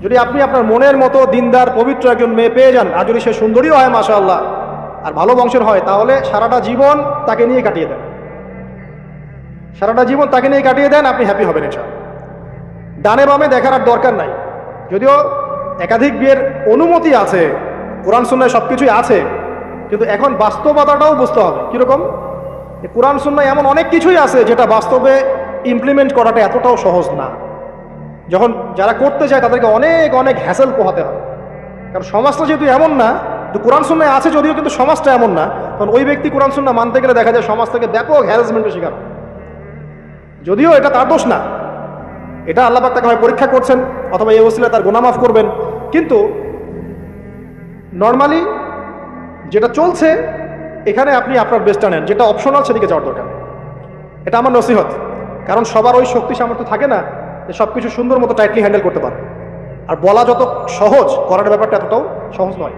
যদি আপনি আপনার মনের মতো দিনদার পবিত্র একজন মেয়ে পেয়ে যান, আর যদি সে সুন্দরীও হয় মাশাআল্লাহ, আর ভালো বংশের হয়, তাহলে সারাটা জীবন তাকে নিয়ে কাটিয়ে দেন, সারাটা জীবন তাকে নিয়ে কাটিয়ে দেন, আপনি হ্যাপি হবেন ইনশাআল্লাহ। ডানে বামে দেখার আর দরকার নাই। যদিও একাধিক বিয়ের অনুমতি আছে, কোরআন সুন্নায় সব কিছুই আছে, কিন্তু এখন বাস্তবতাটাও বুঝতে হবে। কীরকম? কোরআন সুন্নায় এমন অনেক কিছুই আছে যেটা বাস্তবে ইমপ্লিমেন্ট করাটা এতটাও সহজ না। যখন যারা করতে চায় তাদেরকে অনেক অনেক হ্যাসেল পোহাতে হয়, কারণ সমাজটা যেহেতু এমন না, তো কোরআন সুন্নায় আছে যদিও, কিন্তু সমাজটা এমন না, তখন ওই ব্যক্তি কোরআন সুন্নাহ মানতে গেলে দেখা যায় সমাজ থেকে ব্যাপক হ্যারাসমেন্টের শিকার। যদিও এটা তার দোষ না, এটা আল্লাহ পাক তাকে হয় পরীক্ষা করছেন, অথবা এই ওসিলায় তার গুনাহ মাফ করবেন। কিন্তু নর্মালি যেটা চলছে, এখানে আপনি আপনার বেস্টটা নেন, যেটা অপশনাল সেদিকে যাওয়ার দরকার। এটা আমার নসিহত, কারণ সবার ওই শক্তি সামর্থ্য থাকে না যে সব কিছু সুন্দর মতো টাইটলি হ্যান্ডেল করতে পারে। আর বলা যত সহজ, করার ব্যাপারটা এতটাও সহজ নয়।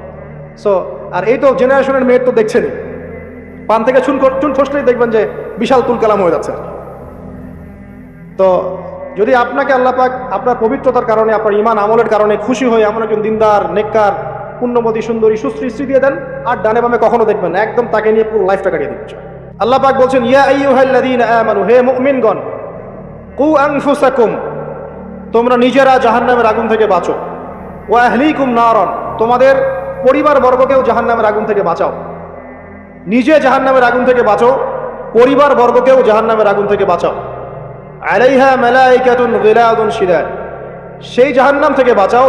সো আর এই তো জেনারেশনের মেয়ের তো দেখছেনই, পান থেকে চুন খসলেই দেখবেন যে বিশাল তুলকালাম হয়ে যাচ্ছে। তো যদি আপনাকে আল্লাহ পাক আপনার পবিত্রতার কারণে, আপনার ঈমান আমলের কারণে খুশি হয়ে এমন একজন দিনদার, নেককার, পুণ্যবতী, সুন্দরী, সুশ্রী স্ত্রী দিয়ে দেন, আর ডানে বামে কখনো দেখবেন না, একদম তাকে নিয়ে পুরো লাইফটা কাটিয়ে দিচ্ছে। আল্লাহ পাক বলছেন, ইয়া আইয়ুহাল্লাযীনা আমানু, হে মুমিনগণ, কু আনফুসাকুম, তোমরা নিজেরা জাহান্নামের আগুন থেকে বাঁচো, ওয়া আহলিকুম নারান, তোমাদের পরিবার বর্গকেও জাহান্নামের আগুন থেকে বাঁচাও। নিজে জাহান্নামের আগুন থেকে বাঁচো, পরিবার বর্গকেও জাহান্নামের আগুন থেকে বাঁচাও। আলাইহা মালাইকাতুন গিলাদুন শিদাদ, সেই জাহান্নাম থেকে বাঁচাও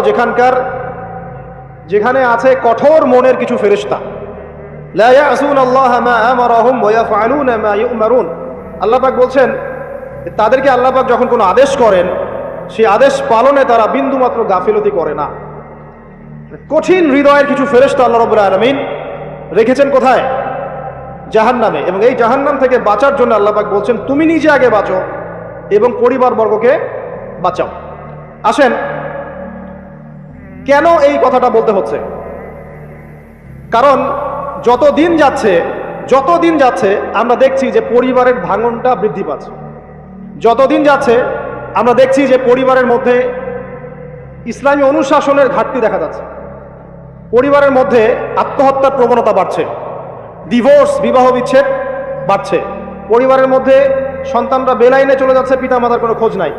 যেখানে আছে কঠোর মনের কিছু ফেরেশতা। লা ইয়াসুনাল্লাহা মা আমারাহুম ওয়া ইয়াফআলুনা মা ইউমারুন, আল্লাহ পাক বলছেন তাদেরকে আল্লাহ পাক যখন কোনো আদেশ করেন, সেই আদেশ পালনে তারা বিন্দুমাত্র গাফিলতি করে না। কঠিন হৃদয়ের কিছু ফেরেশতা আল্লাহ রাব্বুল আলামিন রেখেছেন কোথায়? জাহান্নামে। এবং এই জাহান্নাম থেকে বাঁচার জন্য আল্লাহ পাক বলছেন তুমি নিজে আগে বাঁচো এবং পরিবার বর্গকে বাঁচাও। আসেন, কেন এই কথাটা বলতে হচ্ছে? কারণ যত দিন যাচ্ছে আমরা দেখছি যে পরিবারের ভাঙনটা বৃদ্ধি পাচ্ছে। যত দিন যাচ্ছে আমরা দেখছি যে পরিবারের মধ্যে ইসলামী অনুশাসনের ঘাটতি দেখা যাচ্ছে, পরিবারের মধ্যে আত্মহত্যার প্রবণতা বাড়ছে, ডিভোর্স, বিবাহ বিচ্ছেদ বাড়ছে, পরিবারের মধ্যে সন্তানরা বেলাইনে চলে যাচ্ছে, পিতা মাতার কোনো খোঁজ নাই,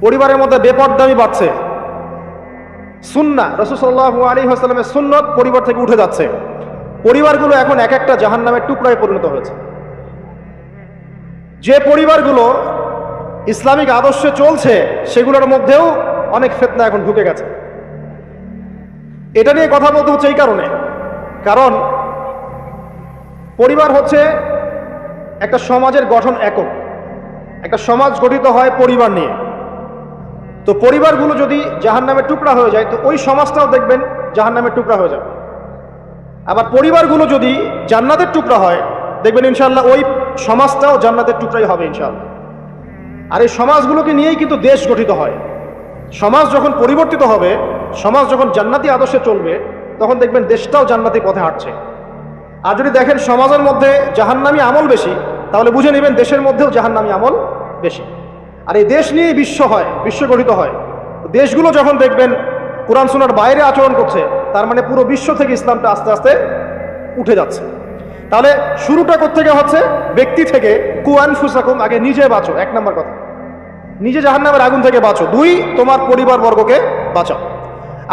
পরিবারের মধ্যে বেপরদামি বাড়ছে, সুন্নাহ, রাসূল সাল্লাল্লাহু আলাইহি ওয়াসাল্লামের সুন্নত পরিবার থেকে উঠে যাচ্ছে। পরিবারগুলো এখন এক একটা জাহান্নামের টুকরায় পরিণত হয়েছে। যে পরিবারগুলো ইসলামিক আদর্শে চলছে সেগুলোর মধ্যেও অনেক ফিতনা এখন ঢুকে গেছে। এটা নিয়ে কথা বলতে হচ্ছে এই কারণে, কারণ পরিবার হচ্ছে একটা সমাজের গঠন একক, একটা সমাজ গঠিত হয় পরিবার নিয়ে। তো পরিবারগুলো যদি জাহান্নামের টুকরা হয়ে যায়, তো ওই সমাজটাও দেখবেন জাহান্নামের টুকরা হয়ে যাবে। আবার পরিবারগুলো যদি জান্নাতের টুকরা হয়, দেখবেন ইনশাআল্লাহ ওই সমাজটাও জান্নাতের টুকরাই হবে ইনশাআল্লাহ। আর এই সমাজগুলোকে নিয়েই কিন্তু দেশ গঠিত হয়। সমাজ যখন পরিবর্তিত হবে, সমাজ যখন জান্নাতি আদর্শে চলবে, তখন দেখবেন দেশটাও জান্নাতি পথে হাঁটছে। আর যদি দেখেন সমাজের মধ্যে জাহান্নামী আমল বেশি, তাহলে বুঝে নেবেন দেশের মধ্যেও জাহান্নামী আমল বেশি। আর এই দেশ নিয়েই বিশ্ব হয়, বিশ্ব গঠিত হয়। দেশগুলো যখন দেখবেন কোরআন সুন্নাহর বাইরে আচরণ করছে, তার মানে পুরো বিশ্ব থেকে ইসলামটা আস্তে আস্তে উঠে যাচ্ছে। তাহলে শুরুটা কোত্থেকে হচ্ছে? ব্যক্তি থেকে। কু আনফুসাকুম, আগে নিজে বাঁচো, এক নম্বর কথা, নিজে জাহান্নামের আগুন থেকে বাঁচো। দুই, তোমার পরিবার বর্গকে বাঁচাও।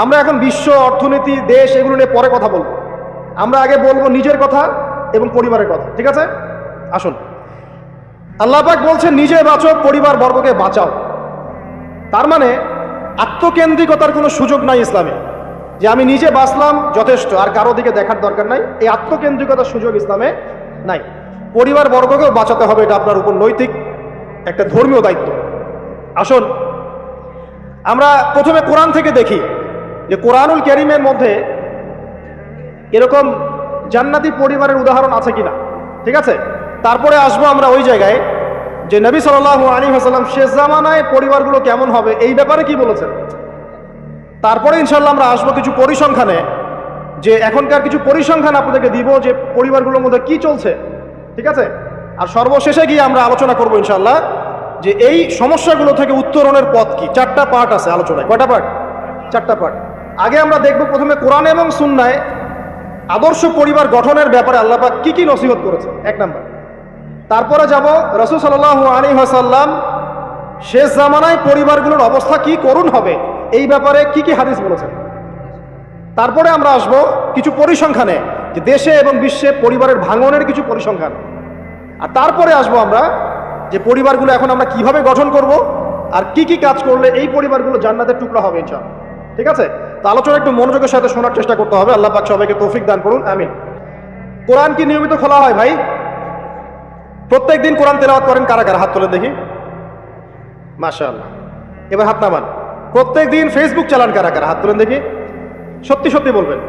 আমরা এখন বিশ্ব অর্থনীতি, দেশ, এগুলো নিয়ে পরে কথা বলবো। আমরা আগে বলবো নিজের কথা এবং পরিবারের কথা, ঠিক আছে? আসুন, আল্লাহ পাক বলছেন নিজে বাঁচো, পরিবার বর্গকে বাঁচাও। তার মানে আত্মকেন্দ্রিকতার কোনো সুযোগ নাই ইসলামে, যে আমি নিজে বাঁচলাম যথেষ্ট, আর কারো দিকে দেখার দরকার নাই। এই আত্মকেন্দ্রিকতার সুযোগ ইসলামে নাই। পরিবার বর্গকেও বাঁচাতে হবে, এটা আপনার উপর নৈতিক একটা ধর্মীয় দায়িত্ব। আসুন, আমরা প্রথমে কোরআন থেকে দেখি যে কোরআনুল কারীমের মধ্যে এরকম জান্নাতি পরিবারের উদাহরণ আছে কিনা, ঠিক আছে? তারপরে আসবো আমরা ওই জায়গায় যে নবী সাল্লাল্লাহু আলাইহি ওয়াসাল্লাম শেষ জামানায় পরিবারগুলো কেমন হবে এই ব্যাপারে কি বলেছেন। তারপরে ইনশাআল্লাহ আমরা আসবো কিছু পরিসংখ্যানে, যে এখনকার কিছু পরিসংখ্যান আপনাদেরকে দিব যে পরিবারগুলোর মধ্যে কি চলছে, ঠিক আছে? আর সর্বশেষে গিয়ে আমরা আলোচনা করবো ইনশাআল্লাহ যে এই সমস্যাগুলো থেকে উত্তরণের পথ কি। 4টা পার্ট আছে আলোচনায়। কয়টা পার্ট? 4টা পার্ট। আগে আমরা দেখব প্রথমে কোরআন এবং সুন্নায় আদর্শ পরিবার গঠনের ব্যাপারে আল্লাহ পাক কি কি নসিহত করেছে, 1 নাম্বার। তারপরে যাব রাসূল সাল্লাল্লাহু আলাইহি ওয়াসাল্লাম শেষ জামানায় পরিবারগুলোর অবস্থা কি করুণ হবে এই ব্যাপারে কি কি হাদিস বলেছেন। তারপরে আমরা আসব কিছু পরিসংখ্যানে, যে দেশে এবং বিশ্বে পরিবারের ভাঙনের কিছু পরিসংখ্যান। আর তারপরে আসব আমরা যে পরিবারগুলো এখন আমরা কিভাবে গঠন করব আর কি কি কাজ করলে এই পরিবারগুলো জান্নাতের টুকরা হবে ইনশাআল্লাহ। ঠিক আছে, তো আলোচনা একটু মনোযোগের সাথে শোনার চেষ্টা করতে হবে। আল্লাহ পাক সবাইকে তৌফিক দান করুন, আমিন। কোরআন কি নিয়মিত খোলা হয় ভাই? প্রত্যেক দিন কোরআন তেলাওয়াত করেন কারা কারা? হাত তোলেন দেখি। মাশাআল্লাহ। এবার হাত নামান। প্রত্যেক দিন ফেসবুক চালান কারা কারা? হাত তোলেন দেখি। সত্যি সত্যি বলবেন।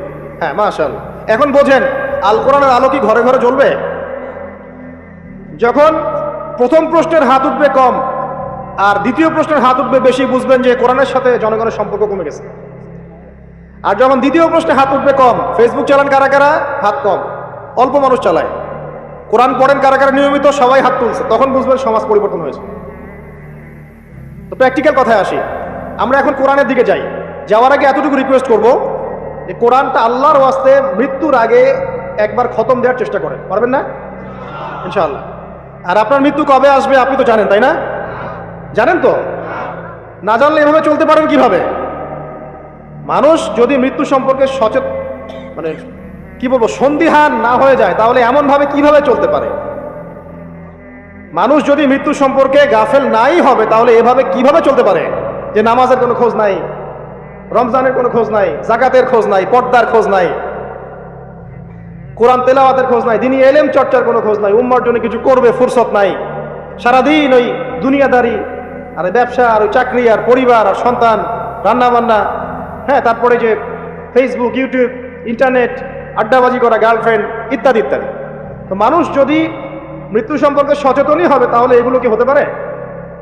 হ্যাঁ, মাশাআল্লাহ। এখন বোঝেন আল কোরআনের আলো কি ঘরে ঘরে জ্বলবে? যখন প্রথম প্রশ্নের হাত উঠবে কম আর দ্বিতীয় প্রশ্নের হাত উঠবে বেশি, বুঝবেন যে কোরআনের সাথে জনগণের সম্পর্ক কমে গেছে। আর যখন দ্বিতীয় প্রশ্নে হাত উঠবে কম, ফেসবুক চালান কারা কারা? হাত কম, অল্প মানুষ চালায়। কোরআন পড়েন কারা কারা নিয়মিত? সবাই হাত তুলছে, তখন বুঝবেন সমাজ পরিবর্তন হয়েছে। তো প্র্যাকটিক্যাল কথায় আসি, আমরা এখন কোরআনের দিকে যাই। যাওয়ার আগে এতটুকু রিকোয়েস্ট করব যে কোরআনটা আল্লাহর ওয়াস্তে মৃত্যুর আগে একবার খতম দেওয়ার চেষ্টা করেন, পারবেন না? ইনশাআল্লাহ। আর আপনার মৃত্যু কবে আসবে আপনি তো জানেন, তাই না? জানেন তো? না জানলে এভাবে চলতে পারেন কিভাবে? মানুষ যদি মৃত্যু সম্পর্কে সচেতন, মানে কি বলবো, সন্দিহান না হয়ে যায়, তাহলে এমনভাবে কিভাবে চলতে পারে? মানুষ যদি মৃত্যু সম্পর্কে গাফেল নাই হবে, তাহলে এভাবে কিভাবে চলতে পারে যে নামাজের কোনো খোঁজ নাই, রমজানের কোনো খোঁজ নাই, জাকাতের খোঁজ নাই, পর্দার খোঁজ নাই, কোরআন তেলাওয়াতের খোঁজ নাই, দিনী এলেম চর্চার কোনো খোঁজ নাই, উম্মার জন্য কিছু করবে ফুরসত নাই, সারাদিন ওই দুনিয়াদারি আর ব্যবসা আর ওই চাকরি আর পরিবার আর সন্তান, রান্না বান্না, হ্যাঁ, তারপরে যে ফেসবুক, ইউটিউব, ইন্টারনেট, আড্ডাবাজি করা, গার্লফ্রেন্ড ইত্যাদি ইত্যাদি। তো মানুষ যদি মৃত্যু সম্পর্কে সচেতনই হবে, তাহলে এগুলো কি হতে পারে?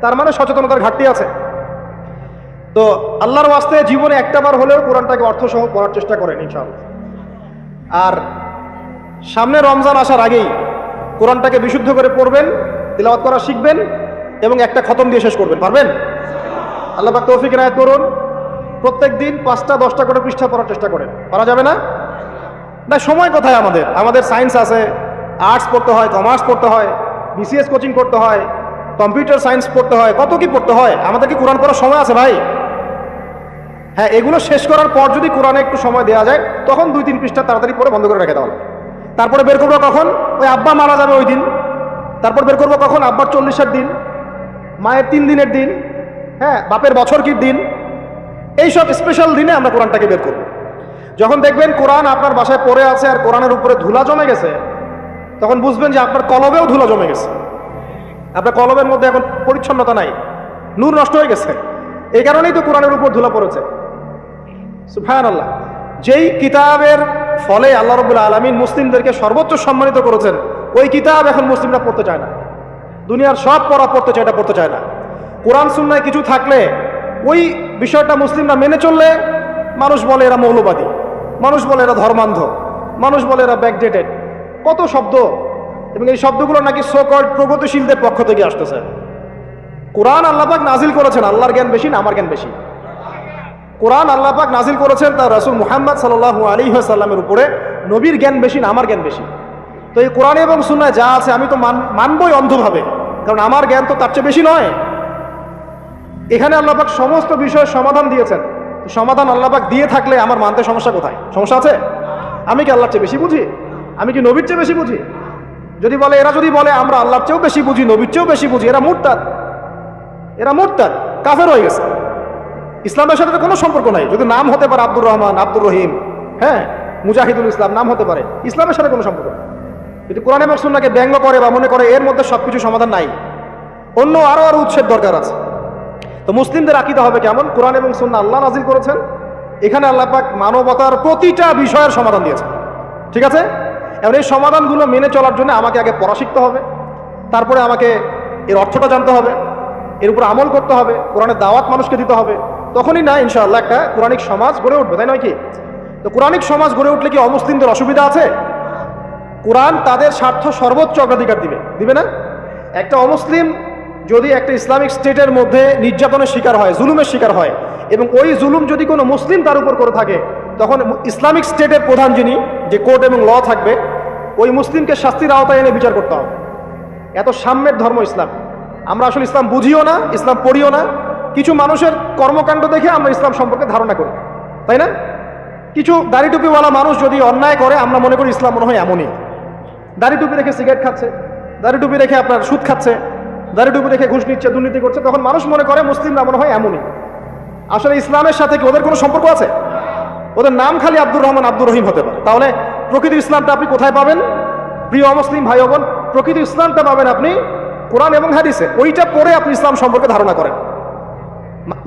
তার মানে সচেতনতার ঘাটতি আছে। তো আল্লাহর ওয়াস্তে জীবনে একটাবার হলেও কোরআনটাকে অর্থসহ পড়ার চেষ্টা করেন ইনশাআল্লাহ। আর সামনে রমজান আসার আগেই কোরআনটাকে বিশুদ্ধ করে পড়বেন, তিলাওয়াত করা শিখবেন এবং একটা খতম দিয়ে শেষ করবেন, পারবেন? আল্লাহ পাক তৌফিক এনায়েত করুন। প্রত্যেক দিন 5টা 10টা করে পৃষ্ঠা পড়ার চেষ্টা করেন। পারা যাবে না? না, সময় কোথায় আমাদের? আমাদের সায়েন্স আছে, আর্টস পড়তে হয়, কমার্স পড়তে হয়, বিসিএস কোচিং করতে হয়, কম্পিউটার সায়েন্স পড়তে হয়, কত কি পড়তে হয়। আমাদের কি কোরআন পড়ার সময় আছে ভাই? হ্যাঁ, এগুলো শেষ করার পর যদি কোরআনে একটু সময় দেওয়া যায়, তখন 2-3 পৃষ্ঠা তাড়াতাড়ি পড়ে বন্ধ করে রেখে দেওয়া হবে। তারপরে বের করবো কখন? ওই আব্বা মারা যাবে ওই দিন। তারপর বের করবো কখন? আব্বার 40-এর দিন, মায়ের 3 দিনের দিন, হ্যাঁ, বাপের বছর কির দিন। এইসব স্পেশাল দিনে আমরা কোরআনটাকে বের করব। যখন দেখবেন কোরআন আপনার বাসায় পড়ে আছে আর কোরআনের উপরে ধুলা জমে গেছে, তখন বুঝবেন যে আপনার কলবেও ধুলা জমে গেছে। আপনার কলবের মধ্যে এখন পরিচ্ছন্নতা নাই, নূর নষ্ট হয়ে গেছে। এই কারণেই তো কোরআনের উপর ধুলা পড়েছে। সুবহানাল্লাহ। যেই কিতাবের ফলে আল্লাহ রাব্বুল আলামিন মুসলিমদেরকে সর্বোচ্চ সম্মানিত করেছেন, ওই কিতাব এখন মুসলিমরা পড়তে চায় না। দুনিয়ার সব পড়া পড়তে চায়, এটা পড়তে চায় না। কোরআন সুন্নায় কিছু থাকলে ওই বিষয়টা মুসলিমরা মেনে চললে মানুষ বলে এরা মৌলবাদী, মানুষ বলে এরা ধর্মান্ধ, মানুষ বলে এরা ব্যাকডেটেড, কত শব্দ। এবং এই শব্দগুলো নাকি সো কল্ড প্রগতিশীলদের পক্ষ থেকে আসতেছে। কোরআন আল্লাহ পাক নাজিল করেছেন, আল্লাহর জ্ঞান বেশি না আমার জ্ঞান বেশি? কোরআন আল্লাহ পাক নাজিল করেছেন তার রাসূল মুহাম্মদ সাল্লাল্লাহু আলাইহি ওয়াসাল্লামের উপরে, নবীর জ্ঞান বেশি না আমার জ্ঞান বেশি? তো এই কোরআন এবং সুন্নাহ যা আছে আমি তো মানবই অন্ধভাবে, কারণ আমার জ্ঞান তো তার চেয়ে বেশি নয়। এখানে আল্লাহ পাক সমস্ত বিষয়ের সমাধান দিয়েছেন। সমাধান আল্লাহ পাক দিয়ে থাকলে আমার মানতে সমস্যা কোথায়? সমস্যা আছে? আমি কি আল্লাহর চেয়ে বেশি বুঝি? আমি কি নবীর চেয়ে বেশি বুঝি? এরা যদি বলে আমরা আল্লাহর চেয়েও বেশি বুঝি, নবীর চেয়েও বেশি বুঝি, এরা মুরতাদ, কাফের হয়ে গেছে। ইসলামের সাথে কোনো সম্পর্ক নাই। যদি নাম হতে পারে আব্দুর রহমান, আব্দুর রহিম, হ্যাঁ, মুজাহিদুল ইসলাম নাম হতে পারে, ইসলামের সাথে কোনো সম্পর্ক নেই। যদি কোরআন এবং সুন্নাহকে ব্যঙ্গ করে বা মনে করে এর মধ্যে সবকিছু সমাধান নাই, অন্য আরো উৎসের দরকার আছে। তো মুসলিমদের আকীদা হবে কেমন? কোরআন এবং সুন্নাহ আল্লাহ নাজিল করেছেন, এখানে আল্লাহ পাক মানবতার প্রতিটা বিষয়ের সমাধান দিয়েছেন। ঠিক আছে? এবার এই সমাধানগুলো মেনে চলার জন্য আমাকে আগে পড়া শিখতে হবে, তারপরে আমাকে এর অর্থটা জানতে হবে, এর উপর আমল করতে হবে, কোরআনের দাওয়াত মানুষকে দিতে হবে। তখনই না ইনশাআল্লাহ একটা কোরআনিক সমাজ গড়ে উঠবে, তাই নয় কি? তো কোরআনিক সমাজ গড়ে উঠলে কি অমুসলিমদের অসুবিধা আছে? কোরআন তাদের স্বার্থ সর্বোচ্চ অগ্রাধিকার দিবে না? একটা অমুসলিম যদি একটা ইসলামিক স্টেটের মধ্যে নির্যাতনের শিকার হয়, জুলুমের শিকার হয়, এবং ওই জুলুম যদি কোনো মুসলিম তার উপর করে থাকে, তখন ইসলামিক স্টেটের প্রধান যিনি, যে কোর্ট এবং ল থাকবে, ওই মুসলিমকে শাস্তির আওতায় এনে বিচার করতে হবে। এত সাম্যের ধর্ম ইসলাম। আমরা আসলে ইসলাম বুঝিও না, ইসলাম পড়িও না। কিছু মানুষের কর্মকাণ্ড দেখে আমরা ইসলাম সম্পর্কে ধারণা করি, তাই না? কিছু দাড়ি টুপিওয়ালা মানুষ যদি অন্যায় করে, আমরা মনে করি ইসলাম মনে হয় এমনই। দাড়ি টুপি রেখে সিগারেট খাচ্ছে, দাড়ি টুপি রেখে আপনার সুদ খাচ্ছে, দাড়ি টুপি রেখে ঘুষ নিচ্ছে, দুর্নীতি করছে, তখন মানুষ মনে করে মুসলিমরা মনে হয় এমনই। আসলে ইসলামের সাথে কি ওদের কোনো সম্পর্ক আছে? ওদের নাম খালি আব্দুর রহমান, আব্দুর রহিম হতে পারে। তাহলে প্রকৃত ইসলামটা আপনি কোথায় পাবেন প্রিয় অমুসলিম ভাই বোন? প্রকৃত ইসলামটা পাবেন আপনি কোরআন এবং হাদিসে। ওইটা পড়ে আপনি ইসলাম সম্পর্কে ধারণা করেন।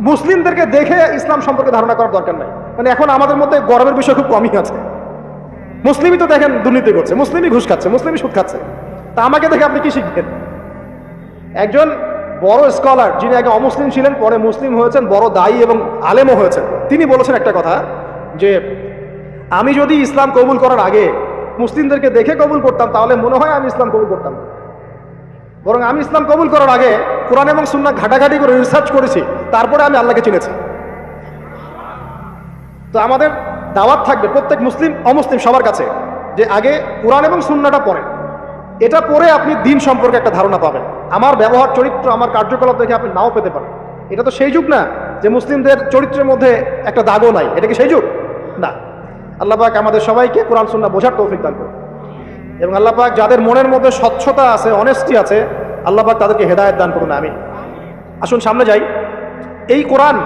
মুসলিমদেরকে দেখে ইসলাম সম্পর্কে ধারণা করার দরকার নাই। মানে এখন আমাদের মধ্যে গর্বের বিষয় খুব কমই আছে। মুসলিমই তো দেখেন দুর্নীতি করছে, মুসলিমই ঘুষ খাচ্ছে, মুসলিমই সুদ খাচ্ছে, তা আমাকে দেখে আপনি কি শিখবেন? একজন বড় স্কলার, যিনি আগে অমুসলিম ছিলেন, পরে মুসলিম হয়েছেন, বড় দায়ী এবং আলেমও হয়েছেন, তিনি বলেছেন একটা কথা, যে আমি যদি ইসলাম কবুল করার আগে মুসলিমদেরকে দেখে কবুল করতাম, তাহলে মনে হয় আমি ইসলাম কবুল করতাম। বরং আমি ইসলাম কবুল করার আগে কোরআন এবং সুন্নাহ ঘাটাঘাটি করে রিসার্চ করেছি, তারপরে আমি আল্লাহকে চিনেছি। তো আমাদের দাওয়াত থাকবে প্রত্যেক মুসলিম অমুসলিম সবার কাছে, যে আগে কোরআন এবং সুন্নাহটা পড়েন। এটা পড়ে আপনি দিন সম্পর্কে একটা ধারণা পাবেন। আমার ব্যবহার, চরিত্র, আমার কার্যকলাপ দেখে আপনি নাও পেতে পারেন। এটা তো সেই যুগ না যে মুসলিমদের চরিত্রের মধ্যে একটা দাগও নাই। এটা কি সেই যুগ? না। আল্লাহ পাক আমাদের সবাইকে কোরআন সুন্নাহ বোঝার তৌফিক দান করুন, এবং আল্লাহ পাক যাদের মনের মধ্যে স্বচ্ছতা আছে, অনেস্টি আছে, আল্লাহ পাক তাদেরকে হেদায়েত দান করুন, আমিন। আসুন সামনে যাই। এই কোরআন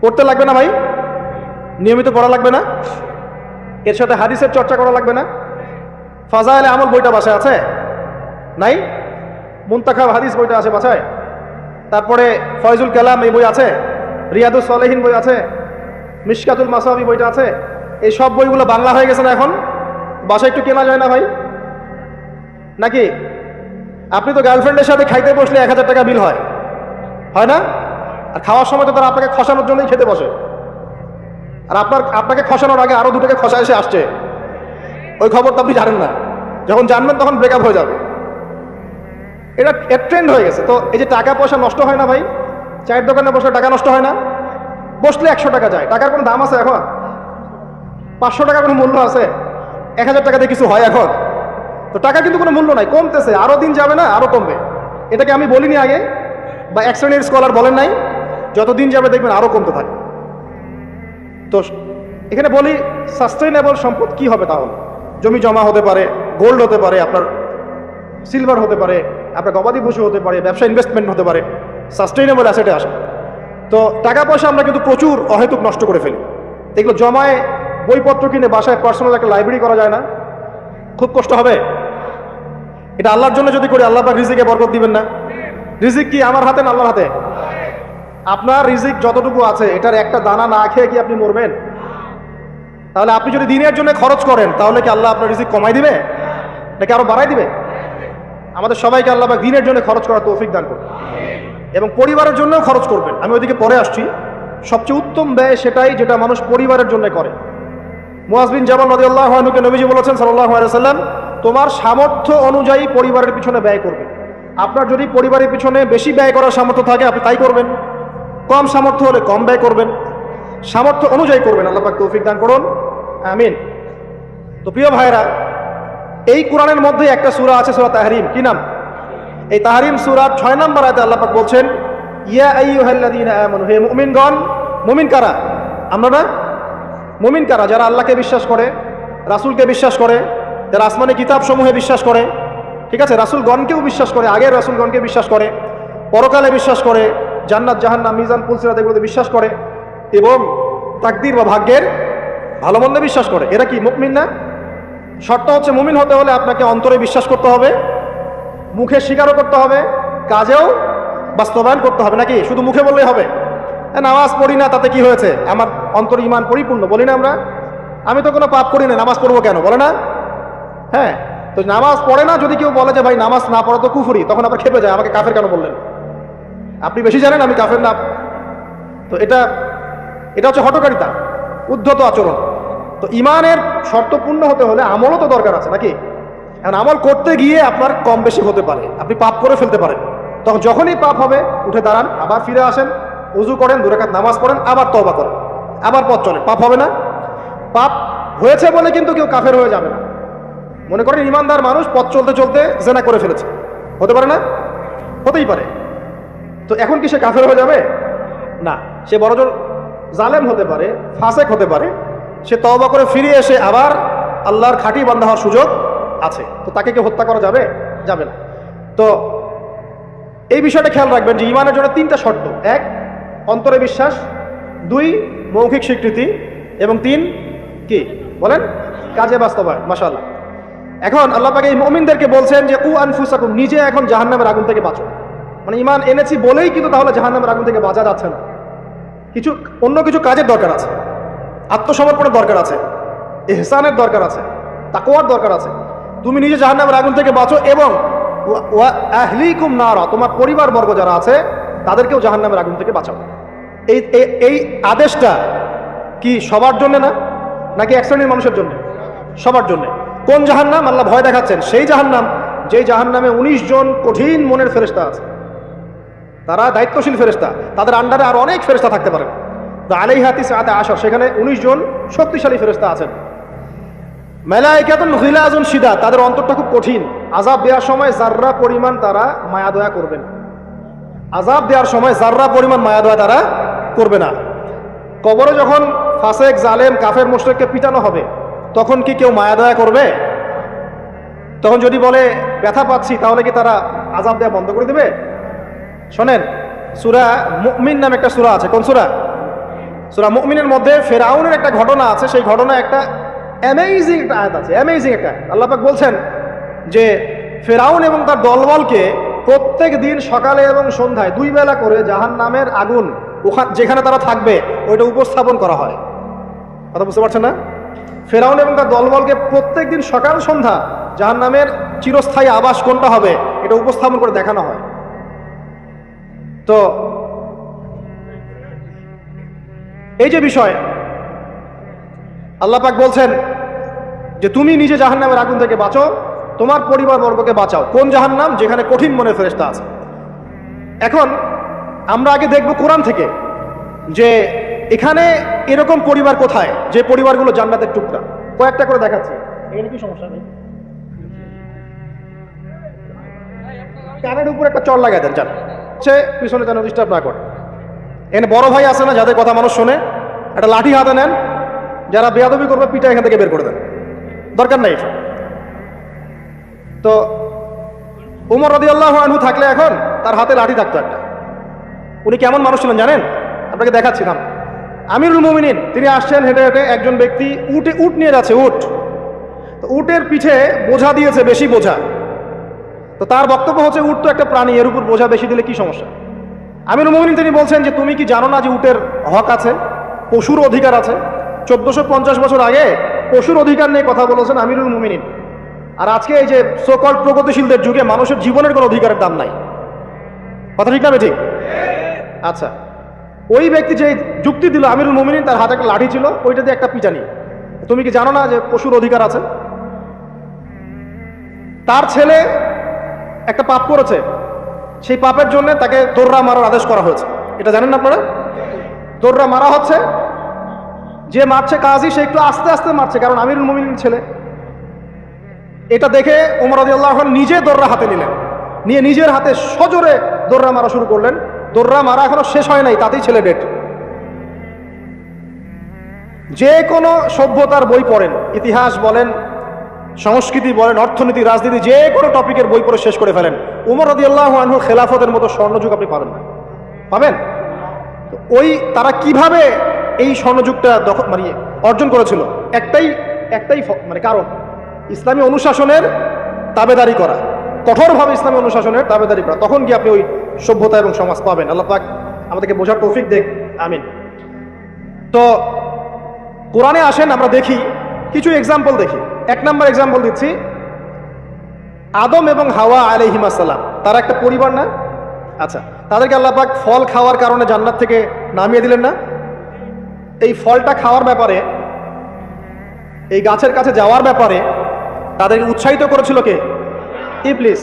পড়তে লাগবে না ভাই? নিয়মিত পড়া লাগবে না? এর সাথে হাদিসের চর্চা করা লাগবে না? ফাজাইলে আমল বইটা বাসায় আছে? নাই? মুনতাখাব হাদিস বইটা আছে বাসায়? তারপরে ফয়জুল কালাম এই বই আছে, রিয়াদুস সালেহিন বই আছে, মিশকাতুল মাসাবি বইটা আছে। এই সব বইগুলো বাংলা হয়ে গেছে না এখন? বাসায় একটু কেনা যায় না ভাই? নাকি? আপনি তো গার্লফ্রেন্ডের সাথে খাইতে বসলে 1000 টাকা বিল হয়, হয় না? আর খাওয়ার সময় তো তারা আপনাকে খসানোর জন্যই খেতে বসে, আর আপনাকে খসানোর আগে আরো 2 টাকা খসা এসে আসছে। ওই খবরটা আপনি জানেন না, যখন জানবেন তখন ব্রেকআপ হয়ে যাবে। এটা ট্রেন্ড হয়ে গেছে। তো এই যে টাকা পয়সা নষ্ট হয় না ভাই? চায়ের দোকানে বসলে টাকা নষ্ট হয় না? বসলে 100 টাকা যায়। টাকার কোনো দাম আছে এখন? 500 টাকার কোনো মূল্য আছে? 1000 টাকাতে কিছু হয় এখন? তো টাকা কিন্তু কোনো মূল্য নাই, কমতেছে। আরো দিন যাবে না, আরো কমবে। এটাকে আমি বলিনি আগে, বা এক শ্রেণীর স্কলার বলেন নাই? যত দিন যাবে দেখবেন আরো কমতে থাকে। তো এখানে বলি, সাস্টেইনেবল সম্পদ কি হবে? তাহলে জমি জমা হতে পারে, গোল্ড হতে পারে, আপনার সিলভার হতে পারে, আপনার গবাদি পশু হতে পারে, ব্যবসা ইনভেস্টমেন্ট হতে পারে, সাস্টেইনেবল অ্যাসেটে আসে। তো টাকা পয়সা আমরা কিন্তু প্রচুর অহেতুক নষ্ট করে ফেলি। এগুলো জমায় বইপত্র কিনে বাসায় পার্সোনাল একটা লাইব্রেরি করা যায় না? খুব কষ্ট হবে। এটা আল্লাহর জন্য যদি করি, আল্লাহ পাক রিজিকে বরকত দিবেন না? রিজিক কি আমার হাতে না আল্লাহর হাতে? আপনার রিজিক যতটুকু আছে, এটার একটা দানা না খেয়ে কি আপনি মরবেন? তাহলে আপনি যদি দিনের জন্য খরচ করেন, তাহলে কি আল্লাহ আপনার রিজিক কমাই দিবে নাকি আরো বাড়াই দিবে? আমাদের সবাইকে আল্লাহ পাক দিনের জন্য খরচ করার তৌফিক দান করুন, এবং পরিবারের জন্যও খরচ করবেন। আমি ওইদিকে পরে আসছি। সবচেয়ে উত্তম ব্যয় সেটাই যেটা মানুষ পরিবারের জন্য করে। মুআয বিন জাবাল রাদিয়াল্লাহু আনহুকে নবীজি বলেছেন সাল্লাল্লাহু আলাইহি ওয়াসাল্লাম, তোমার সামর্থ্য অনুযায়ী পরিবারের পিছনে ব্যয় করবে। আপনার যদি পরিবারের পিছনে বেশি ব্যয় করার সামর্থ্য থাকে, আপনি তাই করবেন। কম সামর্থ্য হলে কম ব্যয় করবেন। সামর্থ্য অনুযায়ী করবেন। আল্লাহ পাক তৌফিক দান করুন, আমিন। তো প্রিয় ভাইরা, এই কোরআনের মধ্যে একটা সূরা আছে, সূরা তাহরিম। কি নাম? এই তাহরিম সূরার 6 নম্বর আয়াতে আল্লাহ পাক বলছেন, ইয়া আইয়ুহাল্লাযীনা আমানু, হে মুমিনগণ। মুমিন কারা? আমরা না? মুমিন কারা? যারা আল্লাহকে বিশ্বাস করে, রাসূলকে বিশ্বাস করে, যারা আসমানি কিতাব সমূহে বিশ্বাস করে, ঠিক আছে, রাসূলগণকেও বিশ্বাস করে, আগের রাসূলগণকে বিশ্বাস করে, পরকালে বিশ্বাস করে, জান্নাত জাহান্নাম মিজান পুলসিরাত এগুলোতে বিশ্বাস করে, এবং তাকদীর বা ভাগ্যের ভালো মন্দে বিশ্বাস করে। এরা কি মুমিন না? শর্ত হচ্ছে, মুমিন হতে হলে আপনাকে অন্তরে বিশ্বাস করতে হবে, মুখে স্বীকারও করতে হবে, কাজেও বাস্তবায়ন করতে হবে। নাকি শুধু মুখে বললেই হবে? নামাজ পড়ি না, তাতে কি হয়েছে? আমার অন্তর ঈমান পরিপূর্ণ, বলি না আমরা? আমি তো কোনো পাপ করি না, নামাজ পড়বো কেন, বলে না? হ্যাঁ। তো নামাজ পড়ে না যদি কেউ বলে যে ভাই নামাজ না পড়া তো কুফরি, তখন আবার খেপে যায়, আমাকে কাফের কেন বললেন? আপনি বেশি জানেন, আমি কাফের না। তো এটা হচ্ছে হঠকারিতা, উদ্ধত আচরণ। তো ঈমানের শর্ত পূর্ণ হতে হলে আমলও তো দরকার আছে, নাকি? এখন আমল করতে গিয়ে আপনার কম বেশি হতে পারে, আপনি পাপ করে ফেলতে পারেন। তখন যখনই পাপ হবে উঠে দাঁড়ান, আবার ফিরে আসেন, উজু করেন, 2 রাকাত নামাজ পড়েন, আবার তওবা করেন, আবার পথ চলেন। পাপ হবে না? পাপ হয়েছে বলে কিন্তু কেউ কাফের হয়ে যাবে না। মনে করেন ইমানদার মানুষ পথ চলতে চলতে জেনা করে ফেলেছে, হতে পারে না? হতেই পারে। তো এখন কি সে কাফের হয়ে যাবে? না, সে বড়জোর জালেম হতে পারে, ফাসেক হতে পারে। সে তওবা করে ফিরে এসে আবার আল্লাহর খাঁটি বান্দা হওয়ার সুযোগ আছে। তো তাকে কি হত্যা করা যাবে? যাবে না। তো এই বিষয়টা খেয়াল রাখবেন যে ইমানের জন্য 3টা শর্ত: 1 অন্তরে বিশ্বাস, 2 মৌখিক স্বীকৃতি, এবং 3 কি বলেন? কাজে বাস্তবায়ন। মাশাআল্লাহ। এখন আল্লাহ পাক এই মুমিনদেরকে বলছেন যে কু আনফুসাকুম, নিজে এখন জাহান্নামের আগুন থেকে বাঁচো। মানে ইমান এনেছি বলেই কিন্তু তাহলে জাহান্নামের আগুন থেকে বাঁচা যাচ্ছে না। অন্য কিছু কাজের দরকার আছে, আত্মসমর্পণের দরকার আছে, ইহসানের দরকার আছে, তাকওয়ার দরকার আছে। তুমি নিজে জাহান্নামের আগুন থেকে বাঁচো এবং ওয়া আহলিকুম নারা, তোমার পরিবার বর্গ যারা আছে তাদেরকেও জাহান্নামের আগুন থেকে বাঁচাও। এই আদেশটা কি সবার জন্য না, নাকি এক শ্রেণীর মানুষের জন্য? সবার জন্য। কোন জাহান্নাম? আল্লাহ ভয় দেখাচ্ছেন সেই জাহান্নাম যেই জাহান্নামে 19 জন কঠিন মনের ফেরেশতা আছে। তারা দায়িত্বশীল ফেরেশতা, তাদের আন্ডারে আর অনেক ফেরেশতা থাকতে পারে। আলাইহা তিসআতা আশর, সেখানে 19 জন শক্তিশালী ফেরেশতা আছেন। মালায়েকাতুন গিলাজুন শিদাদ, তাদের অন্তরটা খুব কঠিন। আযাব দেওয়ার সময় যাররা পরিমাণ তারা মায়া দয়া করবে না। আযাব দেওয়ার সময় যাররা পরিমাণ মায়া দয়া তারা করবে না। কবরে যখন ফাসেক, জালেম, কাফের, মুশরিককে পিটানো হবে, তখন কি কেউ মায়া দয়া করবে? তখন যদি বলে ব্যথা পাচ্ছি, তাহলে কি তারা আযাব দেওয়া বন্ধ করে দেবে? শোনেন, সূরা মুমিন নামে একটা সূরা আছে। কোন সূরা? সূরা মুমিনের মধ্যে ফেরাউনের একটা ঘটনা আছে। সেই ঘটনা একটা অ্যামেজিং একটা আয়াত আছে, অ্যামেজিং একটা। আল্লাহ পাক বলছেন যে ফেরাউন এবং তার দলবলকে প্রত্যেক দিন সকালে এবং সন্ধ্যায় 2 বেলা করে জাহান্নামের আগুন যেখানে তারা থাকবে ওইটা উপস্থাপন করা হয়। কথা বুঝতে পারছেন না? ফেরাউন এবং তার দলবলকে প্রত্যেক দিন সকাল সন্ধ্যা জাহান্নামের চিরস্থায়ী আবাস কোনটা হবে এটা উপস্থাপন করে দেখানো হয়। তো এই যে বিষয়, আল্লাহ পাক বলছেন যে তুমি নিজে জাহান্নামের আগুন থেকে বাঁচো, তোমার পরিবার বর্গকে বাঁচাও। কোন জাহান্নাম? যেখানে কঠিন মনের ফেরেশতা আছে। এখন আমরা আগে দেখব কোরআন থেকে যে এখানে এরকম পরিবার কোথায় যে পরিবারগুলো জান্নাতের টুকরা। কয়েকটা করে দেখাচ্ছি। এখানে কি সমস্যা নেই? কানের উপর একটা চড় লাগাই দেন, যান সে পিছনে যেন ডিস্টার্ব না করে। এখানে বড় ভাই আছে না, যাদের কথা মানুষ শোনে, একটা লাঠি হাতে নেন, যারা বেয়াদবি করবে পিঠা এখান থেকে বের করে দেন, দরকার নাই এসব। তো উমর রাদিয়াল্লাহু আনহু থাকলে এখন তার হাতে লাঠি থাকতো একটা। উনি কেমন মানুষ ছিলেন জানেন? আপনাকে দেখাচ্ছিলাম। আমিরুল মুমিনিন তিনি আসছেন হেঁটে হেঁটে, একজন ব্যক্তি উট নিয়ে যাচ্ছে, উট। তো উটের পিঠে বোঝা দিয়েছে, বেশি বোঝা। তো তার বক্তব্য হচ্ছে উট তো একটা প্রাণী, এর উপর বোঝা বেশি দিলে কি সমস্যা? আমিরুল মুমিনিন তিনি বলছেন যে তুমি কি জানো না যে উটের হক আছে, পশুর অধিকার আছে? 1450 বছর আগে পশুর অধিকার নিয়ে কথা বলেছেন আমিরুল মুমিনিন। আর আজকে এই যে সোকল প্রগতিশীলদের যুগে মানুষের জীবনের কোনো অধিকারের দাম নাই। কথা ঠিক না ঠিক? আচ্ছা, ওই ব্যক্তি যে যুক্তি দিল আমিরুল মুমিনিন, তার হাতে একটা লাঠি ছিল, ওইটা দিয়ে একটা পিটানি। তুমি কি জানো না যে পশুর অধিকার আছে? তার ছেলে একটা পাপ করেছে, সেই পাপের জন্য তাকে দোররা মারার আদেশ করা হয়েছে। এটা জানেন না আপনারা? দোররা মারা হচ্ছে, যে মারছে কাজী সে একটু আস্তে আস্তে মারছে, কারণ আমিরুল মুমিনিন ছেলে। এটা দেখে ওমর রাদিয়াল্লাহু আনহু নিজে দোররা হাতে নিলেন, নিয়ে নিজের হাতে সজোরে দোররা মারা শুরু করলেন। দোররা মারা এখনো শেষ হয় নাই, তাতেই ছেলে ডেড। যে কোনো সভ্যতার বই পড়েন, ইতিহাস বলেন, সংস্কৃতি বলেন, অর্থনীতি, রাজনীতি, যে কোনো টপিকের বই পড়ে শেষ করে ফেলেন, ওমর রাদিয়াল্লাহু আনহু খেলাফতের মতো স্বর্ণযুগ আপনি পাবেন না, পাবেন? তো ওই তারা কিভাবে এই স্বর্ণযুগটা মানে অর্জন করেছিল? একটাই মানে কারণ, ইসলামী অনুশাসনের তাবেদারি করা, কঠোরভাবে ইসলামী অনুশাসনের তাবেদারি করা। তখন কি আপনি ওই সভ্যতা এবং সমাজ পাবেন। আল্লাহ পাক আমাদেরকে বোঝার তৌফিক দেখ, আমিন। তো কোরআনে আসেন, আমরা দেখি কিছু এক্সাম্পল দেখি। 1 নম্বর এক্সাম্পল দিচ্ছি, আদম এবং হাওয়া আলাইহিমা সালাম, তারা একটা পরিবার না? আচ্ছা, তাদেরকে আল্লাহ পাক ফল খাওয়ার কারণে জান্নাত থেকে নামিয়ে দিলেন না? এই ফলটা খাওয়ার ব্যাপারে, এই গাছের কাছে যাওয়ার ব্যাপারে তাদেরকে উৎসাহিত করেছিল কে? ইবলিস।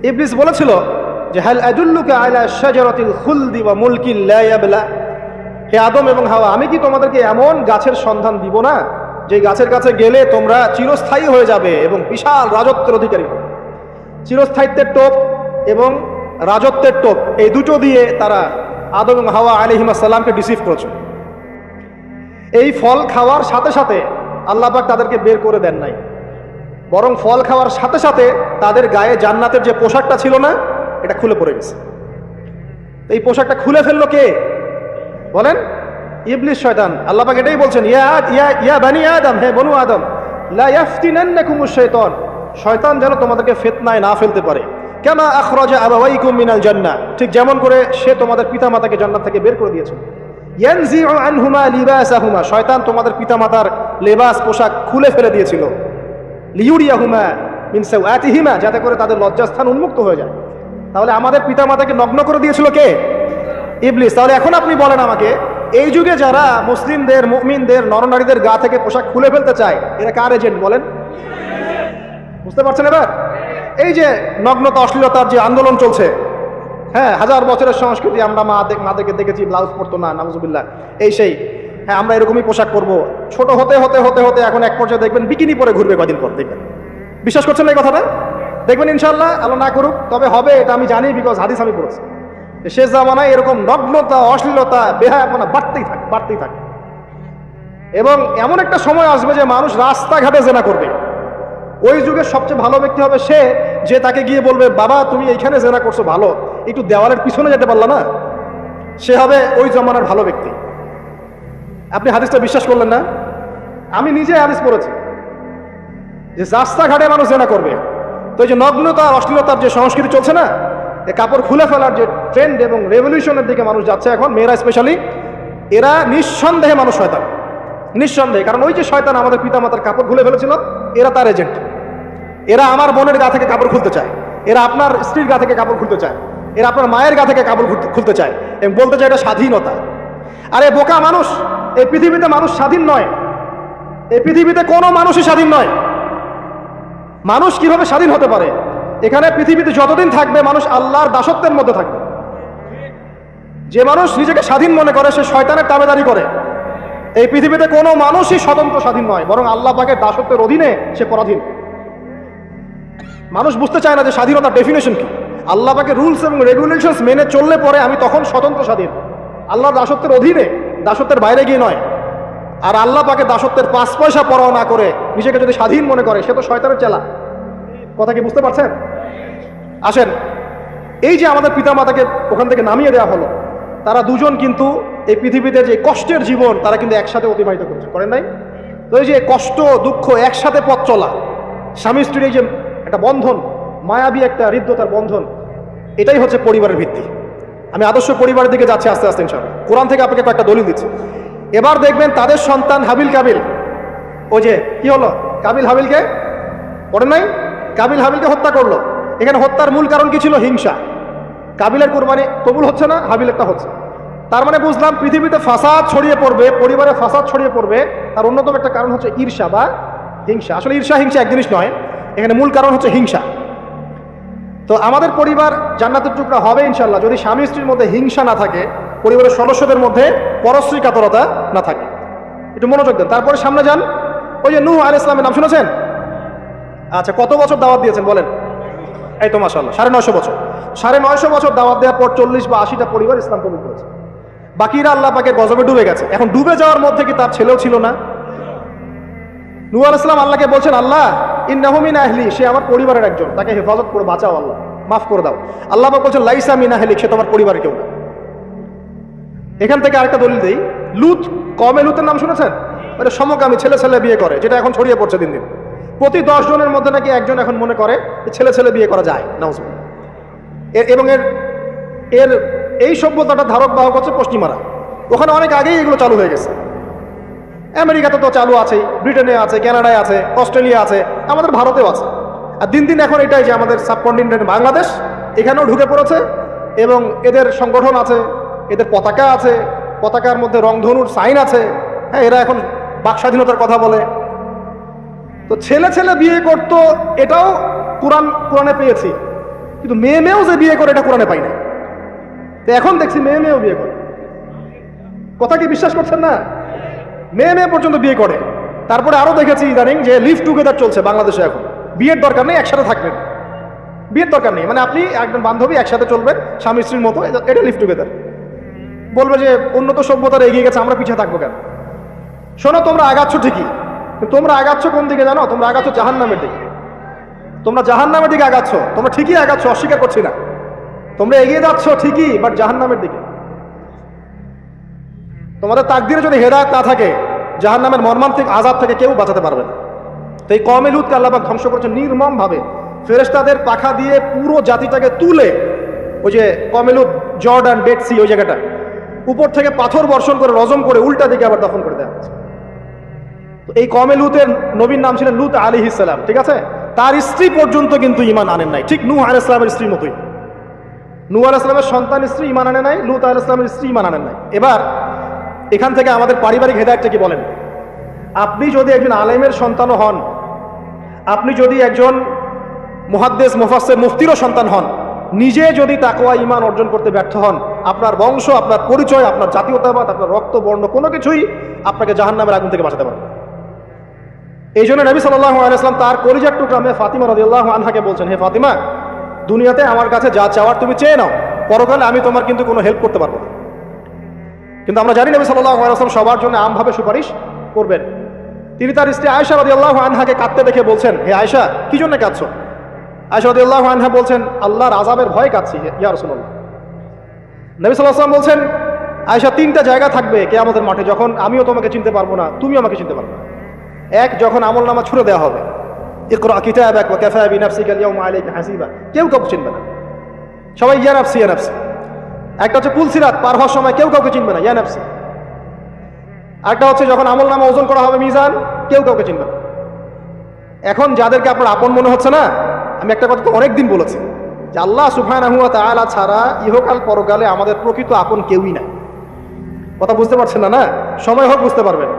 ইবলিস বলেছিল যে হাল আদুল্লুকা আলা শাজারাতিল খুলদি ওয়া মুলকিন লা ইয়াবলা, হে আদম এবং হাওয়া, আমি কি তোমাদেরকে এমন গাছের সন্ধান দিব না যে গাছের কাছে গেলে তোমরা চিরস্থায়ী হয়ে যাবে এবং বিশাল রাজত্বের অধিকারী হবে। চিরস্থায়িত্বের টোপ এবং রাজত্বের টোপ, এই দুটো দিয়ে তারা আদম এবং হাওয়া আলাইহিস সালামকে ডিসিভ করেছে। এই ফল খাওয়ার সাথে সাথে আল্লাহ পাক তাদেরকে বের করে দেন নাই, বরং ফল খাওয়ার সাথে সাথে তাদের গায়ে জান্নাতের যে পোশাকটা ছিল না, এটা খুলে পড়ে গেছে। এই পোশাকটা খুলে ফেললো কে বলেন? ইবলিস, শয়তান। আল্লাহ পাক এটাই বলছেন, ইয়া বানি আদম, হে বনু আদম, লা ইয়াফতিনান্নাকুমুশ শাইতান, শয়তান যেন তোমাদেরকে ফিতনায় না ফেলতে পারে। কামা আখরাজা আবাওয়াইকুম মিনাল জান্নাহ, ঠিক যেমন করে সে তোমাদের পিতামাতাকে জান্নাত থেকে বের করে দিয়েছে। ইয়ানজিউ আনহুমা লিবাসাহুমা, শয়তান তোমাদের পিতামাতার লেবাস পোশাক খুলে ফেলে দিয়েছিল। লিউরিয়াহুমা মিন সাওআতিহিমা, যাতে করে তাদের লজ্জাস্থান উন্মুক্ত হয়ে যায়। তাহলে আমাদের পিতামাতাকে নগ্ন করে দিয়েছিল কে? ইবলিস। তাহলে এখন আপনি বলেন আমাকে, এই যুগে যারা মুসলিমদের, মুমিনদের, নরনারীদের গা থেকে পোশাক খুলে ফেলতে চায়, এরা কার এজেন্ট বলেন? বুঝতে পারছেন এবার? এই যে নগ্নতা, অশ্লীলতার যে আন্দোলন চলছে, হ্যাঁ, হাজার বছরের সংস্কৃতি, আমরা মাদেরকে দেখেছি ব্লাউজ পরতো না, নাউজুবিল্লাহ, এই সেই, হ্যাঁ আমরা এরকমই পোশাক পরবো। ছোট হতে হতে হতে হতে এখন এক পর্যায়ে দেখবেন বিকিনি পরে ঘুরবে কদিন পর, দেখবেন। বিশ্বাস করছেন না এই কথাটা? দেখবেন ইনশাআল্লাহ, আল্লাহ না করুক, তবে হবে, এটা আমি জানি, বিকজ হাদিস আমি পড়েছি। শেষ জামানায় এরকম নগ্নতা, অশ্লীলতা, বেহায়াপনা বাড়তেই থাকে। এবং এমন একটা সময় আসবে যে মানুষ রাস্তাঘাটে জেনা করবে। ওই যুগের সবচেয়ে ভালো ব্যক্তি হবে সে, যে তাকে গিয়ে বলবে, বাবা তুমি এইখানে জেনা করছো, ভালো, একটু দেওয়ালের পিছনে যেতে পারলা না, সে হবে ওই জমানার ভালো ব্যক্তি। আপনি হাদিসটা বিশ্বাস করলেন না? আমি নিজে হাদিস পড়েছি যে রাস্তাঘাটে মানুষ জেনা করবে। তো এই যে নগ্নতা, অশ্লীলতার যে সংস্কৃতি চলছে না, এই কাপড় খুলে ফেলার যে ট্রেন্ড এবং রেভলিউশনের দিকে মানুষ যাচ্ছে এখন, মেয়েরা স্পেশালি, এরা নিঃসন্দেহে মানুষ শয়তান, নিঃসন্দেহে। কারণ ওই যে শয়তান আমাদের পিতামাতার কাপড় খুলে ফেলেছিল, এরা তার এজেন্ট। এরা আমার বোনের গা থেকে কাপড় খুলতে চায়, এরা আপনার স্ত্রীর গা থেকে কাপড় খুলতে চায়, এরা আপনার মায়ের গা থেকে কাপড় খুলতে চায় এবং বলতে চায় এটা স্বাধীনতা। আরে বোকা মানুষ, এই পৃথিবীতে মানুষ স্বাধীন নয়, এই পৃথিবীতে কোনো মানুষই স্বাধীন নয়। মানুষ কিভাবে স্বাধীন হতে পারে? এখানে পৃথিবীতে যতদিন থাকবে মানুষ আল্লাহর দাসত্বের মধ্যে থাকবে। যে মানুষ নিজেকে স্বাধীন মনে করে সে শয়তানের তাবেদারি করে। এই পৃথিবীতে কোনো মানুষই স্বতন্ত্র স্বাধীন নয়, বরং আল্লাহ পাকের দাসত্বের অধীনে সে পরাধীন। মানুষ বুঝতে চায় না যে স্বাধীনতার ডেফিনেশন কি। আল্লাহ পাকের রুলস এবং রেগুলেশনস মেনে চললে পরে আমি তখন স্বতন্ত্র স্বাধীন, আল্লাহর দাসত্বের অধীনে, দাসত্বের বাইরে গিয়ে নয়। আর আল্লাহ পাকের দাসত্বের 5 পয়সা পরোয়া না করে নিজেকে যদি স্বাধীন মনে করে, সে তো শয়তানের চেলা। কথা কি বুঝতে পারছেন? আসেন, এই যে আমাদের পিতামাতাকে ওখান থেকে নামিয়ে দেওয়া হলো, তারা দুজন কিন্তু এই পৃথিবীতে যে কষ্টের জীবন তারা কিন্তু একসাথে অতিবাহিত করেন নাই? তো এই যে কষ্ট, দুঃখ, একসাথে পথ চলা, স্বামী স্ত্রীর এই যে একটা বন্ধন, মায়াবী একটা হৃদ্যতার বন্ধন, এটাই হচ্ছে পরিবারের ভিত্তি। আমি আদর্শ পরিবারের দিকে যাচ্ছি আস্তে আস্তে ইনশাআল্লাহ। কোরআন থেকে আপনাকে কয়েকটা দলিল দিচ্ছি। এবার দেখবেন তাদের সন্তান হাবিল কাবিল, ওই যে কি হলো, কাবিল হাবিলকে পড়েন নাই? কাবিল হাবিলকে হত্যা করলো। এখানে হত্যার মূল কারণ কি ছিল? হিংসা। কাবিলের কোরবানি কবুল হচ্ছে না, হাবিলেরটা হচ্ছে। তার মানে বুঝলাম পৃথিবীতে ফাসাদ ছড়িয়ে পড়বে, পরিবারে ফাসাদ ছড়িয়ে পড়বে, তার অন্যতম একটা কারণ হচ্ছে ঈর্ষা বা হিংসা। আসলে ঈর্ষা হিংসা এক জিনিস নয়, এখানে মূল কারণ হচ্ছে হিংসা। তো আমাদের পরিবার জান্নাতের টুকরা হবে ইনশাল্লাহ যদি স্বামী স্ত্রীর মধ্যে হিংসা না থাকে, পরিবারের সদস্যদের মধ্যে পরশ্রী কাতরতা না থাকে। একটু মনোযোগ দেন। তারপরে সামনে যান। ওই যে নূহ আলাইহিস সালামের নাম শুনেছেন? আচ্ছা, কত বছর দাওয়াত দিয়েছেন বলেন? এই তো মাশাআল্লাহ 950 বছর। 950 বছর দাওয়াত দেওয়ার পর 40 বা 80টা পরিবার ইসলাম কবুল করেছে। বাকিরা আল্লাহ পাকের গজবে ডুবে গেছে। এখন ডুবে যাওয়ার মধ্যে কি তার ছেলেও ছিল না? নূহ আলাইহিস সালাম আল্লাহকে বলছেন, আল্লাহ ইন্নাহু মিন আহলি, সে আমার পরিবারের একজন, তাকে হেফাজত করে বাঁচাও, আল্লাহ মাফ করে দাও। আল্লাহ পাক বলছেন লাইসা মিন আহলি, সে তোমার পরিবারের কেউ না। এখান থেকে আরেকটা দলিল দেই। লুত, কওমে লুতের নাম শুনেছেন? মানে সমকামী, ছেলে ছেলে বিয়ে করে, যেটা এখন ছড়িয়ে পড়ছে দিন দিন। প্রতি 10 জনের মধ্যে নাকি একজন এখন মনে করে ছেলে ছেলে বিয়ে করা যায়। নাউজুবিল্লাহ। এবং এর এই সভ্যতাটা ধারক বাহক হচ্ছে পশ্চিমারা। ওখানে অনেক আগেই এগুলো চালু হয়ে গেছে। আমেরিকাতে তো চালু আছে, ব্রিটেনে আছে, কানাডায় আছে, অস্ট্রেলিয়া আছে, আমাদের ভারতেও আছে। আর দিন দিন এখন এটাই যে আমাদের সাবকন্টিনেন্ট বাংলাদেশ, এখানেও ঢুকে পড়েছে। এবং এদের সংগঠন আছে, এদের পতাকা আছে, পতাকার মধ্যে রংধনুর সাইন আছে। হ্যাঁ, এরা এখন বাক স্বাধীনতার কথা বলে। তো ছেলে ছেলে বিয়ে করতো, এটাও কোরআনে পেয়েছি। কিন্তু মেয়েও যে বিয়ে করে এটা কোরআনে পাই না। তো এখন দেখছি মেয়েও বিয়ে করে। কথা কি বিশ্বাস করছেন না? মেয়ে পর্যন্ত বিয়ে করে। তারপরে আরো দেখেছি ইদানিং যে লিভ টুগেদার চলছে বাংলাদেশে। এখন বিয়ের দরকার নেই, একসাথে থাকবেন, বিয়ের দরকার নেই, মানে আপনি একজন বান্ধবী একসাথে চলবেন স্বামী স্ত্রীর মতো, এটা লিভ টুগেদার। বলবে যে উন্নত সভ্যতার এগিয়ে গেছে, আমরা পিছিয়ে থাকবো কেন? শোনো, তোমরা আগাচ্ছ ঠিকই, তোমরা আগাচ্ছ কোন দিকে জানো? তোমরা আগাচ্ছ জাহান্নামের দিকে। তোমরা জাহান্নামের দিকে আগাচ্ছ, তোমরা ঠিকই আগাচ্ছ, অস্বীকার করছি না। তোমরা এগিয়ে যাচ্ছ ঠিকই, বাট জাহান্নামের দিকে। তোমাদের তাকদিরে যদি হেদায়েত না থাকে, জাহান্নামের মর্মান্তিক আযাব থেকে কেউ বাঁচাতে পারবে না। তো এই কওমে লূতকে আল্লাহ পাক ধ্বংস করেছেন নির্মম ভাবে। ফেরেশতাদের পাখা দিয়ে পুরো জাতিটাকে তুলে, ওই যে কওমে লূত জর্ডান ডেড সি ওই জায়গাটা, উপর থেকে পাথর বর্ষণ করে রজম করে উল্টা দিকে আবার দফন করে দেওয়া হচ্ছে। তো এই কওমে লূতের নবীর নাম ছিলেন লূত আলাইহিস সালাম, ঠিক আছে? তার স্ত্রী পর্যন্ত কিন্তু ঈমান আনেন নাই, ঠিক নূহ আলাইহিস সালামের স্ত্রীর মতোই। নূহ আলাইহিস সালামের সন্তান স্ত্রী ঈমান আনে নাই, লূত আলাইহিস সালামের স্ত্রী ঈমান আনেন নাই। এবার এখান থেকে আমাদের পারিবারিক হেদায়েতটা কি বলেন? আপনি যদি একজন আলেমের সন্তানও হন, আপনি যদি একজন মুহাদ্দিস মুফাসসির মুফতিরও সন্তান হন, নিজে যদি তাকওয়া ঈমান অর্জন করতে ব্যর্থ হন, আপনার বংশ, আপনার পরিচয়, আপনার জাতীয়তাবাদ, আপনার রক্ত বর্ণ কোনো কিছুই আপনাকে জাহান্নামের আগুন থেকে বাঁচাতে পারবে না। এই জন্য নবী সাল্লাল্লাহু আলাইহি ওয়াসাল্লাম তার কলিজার টুকরা মেয়ে ফাতিমা রাদিয়াল্লাহু আনহাকে বলছেন, হে ফাতিমা, দুনিয়াতে আমার কাছে যা চাওয়ার তুমি চেয়ে নাও, পরকালে আমি তোমার কিন্তু কোনো হেল্প করতে পারবো না। কিন্তু আমরা জানি নবী সাল্লাল্লাহু আলাইহি ওয়াসাল্লাম সবার জন্য আমভাবে সুপারিশ করবেন। তিনি তার স্ত্রী আয়েশা রাদিয়াল্লাহু আনহাকে কাঁদতে দেখে বলছেন, হে আয়েশা, কি জন্য কাঁদছো? আয়েশা রাদিয়াল্লাহু আনহা বলছেন, আল্লাহর আযাবের ভয়ে কাঁদছি ইয়া রাসূলুল্লাহ। নবী সাল্লাল্লাহু আলাইহি ওয়াসাল্লাম বলছেন, আয়েশা, তিনটা জায়গা থাকবে কিয়ামতের মাঠে যখন আমিও তোমাকে চিনতে পারবো না, তুমিও আমাকে চিনতে পারবে না। এক, যখন আমলনামা ছুড়ে দেওয়া হবে, ইকরা কিতাবাক ওয়া কাফা বিনাফসিকা আল-ইয়াওমা আলাইকা হাসিবা, কেউ কাউকে চিনবে না, সবাই ইয়া নাফসি ইয়া নাফসি। একটা হচ্ছে পুলসিরাত পার হওয়ার সময় কেউ কাউকে চিনবে না, ইয়া নাফসি। একটা হচ্ছে যখন আমলনামা ওজন করা হবে মিজান, কেউ কাউকে চিনবে না। এখন যাদেরকে আপনার আপন মনে হচ্ছে না, আমি একটা কথা তো অনেকদিন বলেছি যে আল্লাহ সুবহানাহু ওয়া তাআলা ছাড়া ইহকাল পরকালে আমাদের প্রকৃত আপন কেউই নাই। কথা বুঝতে পারছেন না? না, সময় হোক বুঝতে পারবেন।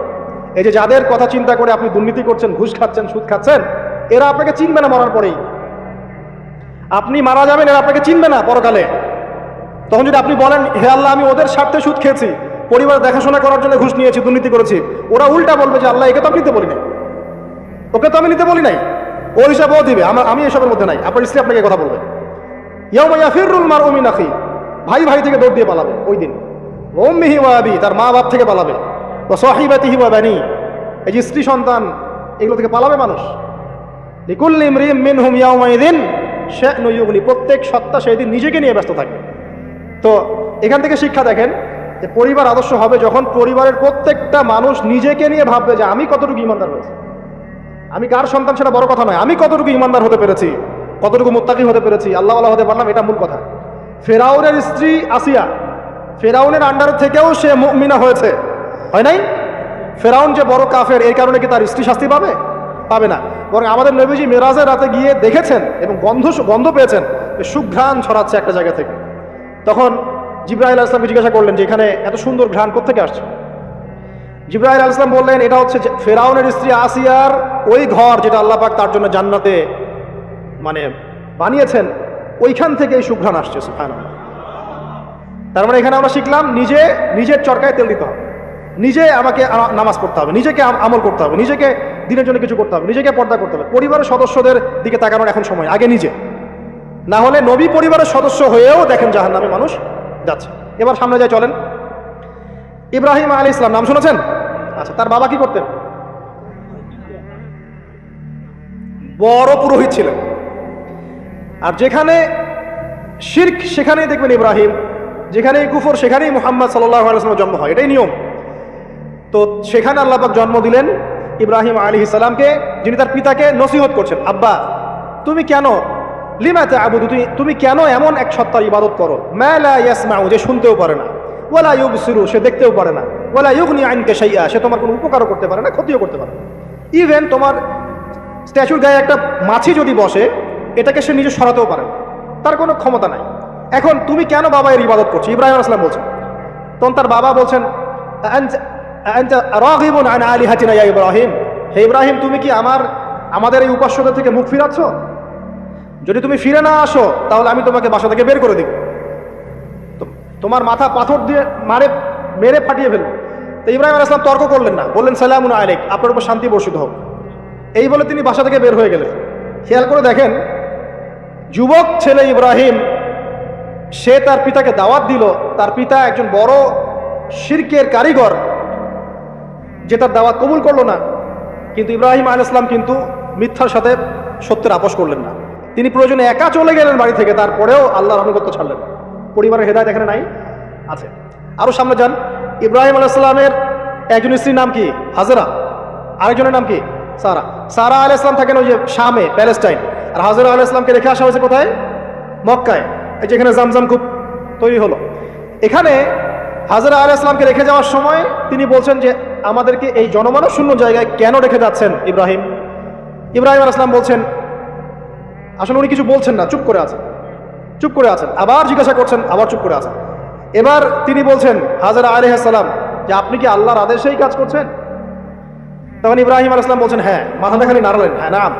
এই যে যাদের কথা চিন্তা করে আপনি দুর্নীতি করছেন, ঘুষ খাচ্ছেন, সুদ খাচ্ছেন, এরা আপনাকে চিনবে না মরার পরেই। আপনি মারা যাবেন, এরা আপনাকে চিনবে না পরকালে। তখন যদি আপনি বলেন, হে আল্লাহ, আমি ওদের স্বার্থে সুদ খেয়েছি, পরিবার দেখাশোনা করার জন্য ঘুষ নিয়েছি, দুর্নীতি করেছি, ওরা উল্টা বলবে যে আল্লাহ, একে তো আমি নিতে বলি নাই, ওকে তো আমি নিতে বলি নাই, ও হিসাব ও দিবে, আমি এসবের মধ্যে নাই। আপনার স্ত্রী আপনাকে কথা বলবে, ইয়াউমা ইয়াফিরুল মারউ মিন আখি, ভাই ভাই থেকে দৌড় দিয়ে পালাবে ওই দিন। ওয়া উম্মিহি ওয়া আবি, তার মা বাপ থেকে পালাবে। ওয়া সাহিবাতিহি ওয়া বানি, এই যে স্ত্রী সন্তান, এগুলো থেকে পালাবে মানুষ। লিকুল্লি ইমরিইম মিনহুম ইয়াউমাইযিন শা'নু ইউগনি, প্রত্যেক সত্তা সেই দিন নিজেকে নিয়ে ব্যস্ত থাকবে। তো এখান থেকে শিক্ষা দেখেন যে পরিবার আদর্শ হবে যখন পরিবারের প্রত্যেকটা মানুষ নিজেকে নিয়ে ভাববে যে আমি কতটুকু ইমানদার হয়েছি। আমি কার সন্তান সেটা বড় কথা নয়, আমি কতটুকু ইমানদার হতে পেরেছি, কতটুকু মুত্তাকি হতে পেরেছি, আল্লাহওয়ালা হতে পারলাম, এটা মূল কথা। ফেরাউনের স্ত্রী আসিয়া, ফেরাউনের আন্ডার থেকেও সে মুমিনা হয়েছে, হয় নাই? ফেরাউন যে বড় কাফের, এই কারণে কি তার স্ত্রী শাস্তি পাবে? পাবে না। বরং আমাদের নবীজি মেরাজের রাতে গিয়ে দেখেছেন এবং গন্ধ পেয়েছেন, সুঘ্রাণ ছড়াচ্ছে একটা জায়গা থেকে। তখন জিবরাইল আলাইহিস সালামকে জিজ্ঞাসা করলেন যে এখানে এত সুন্দর ঘ্রাণ কোত্থেকে আসছে? জিবরাইল আলাইহিস সালাম বললেন, এটা হচ্ছে ফেরাউনের স্ত্রী আসিয়ার ওই ঘর যেটা আল্লাহ পাক তার জন্য জান্নাতে মানে বানিয়েছেন, ওইখান থেকে এই সুঘ্রাণ আসছে। সুবহানাল্লাহ। তার মানে এখানে আমরা শিখলাম নিজের চরকায় তেল দিতে হবে, নিজে আমাকে নামাজ পড়তে হবে, নিজেকে আমল করতে হবে, নিজেকে দিনের জন্য কিছু করতে হবে, নিজেকে পর্দা করতে হবে। পরিবারের সদস্যদের দিকে তাকানোর এখন সময়, আগে নিজে। না হলে নবী পরিবারের সদস্য হয়েও দেখেন জাহান্নামে মানুষ যাচ্ছে। এবার সামনে যায় চলেন। ইব্রাহিম আলাইহিস সালাম নাম শুনেছেন? আচ্ছা, তার বাবা কি করতেন? বড় পুরোহিত ছিলেন। আর যেখানে শিরক সেখানেই দেখবেন ইব্রাহিম, যেখানেই কুফর সেখানেই মুহাম্মদ সাল্লাল্লাহু আলাইহি ওয়াসাল্লামের জন্ম হয়, এটাই নিয়ম। তো সেখানে আল্লাহ পাক জন্ম দিলেন ইব্রাহিম আলাইহিস সালামকে, যিনি তার পিতাকে নসিহত করছেন, আব্বা তুমি কেন লিমা তা'বুদু, তুমি কেন এমন এক সত্তার ইবাদত করো, মা লা ইয়াসমাউ, যে শুনতেও পারে না, ওয়ালা ইউবসিরু, সে দেখতেও পারে না, ওয়ালা ইউগনি আনকা শাইআ, সে তোমার কোনো উপকারও করতে পারে না, ক্ষতিও করতে পারে না। ইভেন তোমার স্ট্যাচুর গায়ে একটা মাছি যদি বসে, এটাকে সে নিজে সরাতেও পারে না, তার কোনো ক্ষমতা নাই। এখন তুমি কেন বাবা এর ইবাদত করছো? ইব্রাহিম আলাইহিস সালাম বলছেন। তখন তার বাবা বলছেন, আনতা রাগিবুন আন আলিহাতিনা ইয়া ইব্রাহিম, হে ইব্রাহিম, তুমি কি আমাদের এই উপাস্যদের থেকে মুখ ফিরাচ্ছ? যদি তুমি ফিরে না আসো তাহলে আমি তোমাকে বাসা থেকে বের করে দিব, তোমার মাথা পাথর দিয়ে মেরে ফাটিয়ে ফেলবো। তো ইব্রাহিম আলাইহিস সালাম তর্ক করলেন না, বললেন সালামুন আলাইক, আপনার উপর শান্তি বর্ষিত হোক। এই বলে তিনি বাসা থেকে বের হয়ে গেলেন। খেয়াল করে দেখেন, যুবক ছেলে ইব্রাহিম, সে তার পিতাকে দাওয়াত দিল। তার পিতা একজন বড় শিরকের কারিগর, যে তার দাওয়াত কবুল করলো না। কিন্তু ইব্রাহিম আলাইহিস সালাম কিন্তু মিথ্যার সাথে সত্যের আপোষ করলেন না। তিনি প্রয়োজনে একা চলে গেলেন বাড়ি থেকে, তারপরেও আল্লাহর আনুগত্য ছাড়লেন। পরিবারের হেদায়েত এখানে নাই, আছে। আরো সামনে যান, ইব্রাহিম আলাইহিস সালামের একজন স্ত্রীর নাম কি? হাজেরা। আরেকজনের নাম কি? সারা। সারা আলাইহিস সালাম থাকেন ওই যে শামে, প্যালেস্টাইন। আর হাজেরা আলাইহিস সালামকে রেখে আসা হয়েছে কোথায়? মক্কায়, এই যেখানে জামজাম কূপ তৈরি হলো। এখানে হাজেরা আলাইহিস সালামকে রেখে যাওয়ার সময় তিনি বলছেন যে আমাদেরকে এই জনমানব শূন্য জায়গায় কেন রেখে যাচ্ছেন ইব্রাহিম? ইব্রাহিম আলাইহিস সালাম বলছেন, আসলে উনি কিছু বলছেন না, চুপ করে আছেন, চুপ করে আছেন। আবার জিজ্ঞাসা করছেন, আবার চুপ করে আছেন। এবার তিনি বলছেন হাজেরা আলাইহিস সালাম যে আপনি কি আল্লাহর আদেশেই কাজ করছেন? তখন ইব্রাহিম আলাইহিস সালাম বলছেন হ্যাঁ। মাথাটা খালি নাড়ালেন, হ্যাঁ নাম।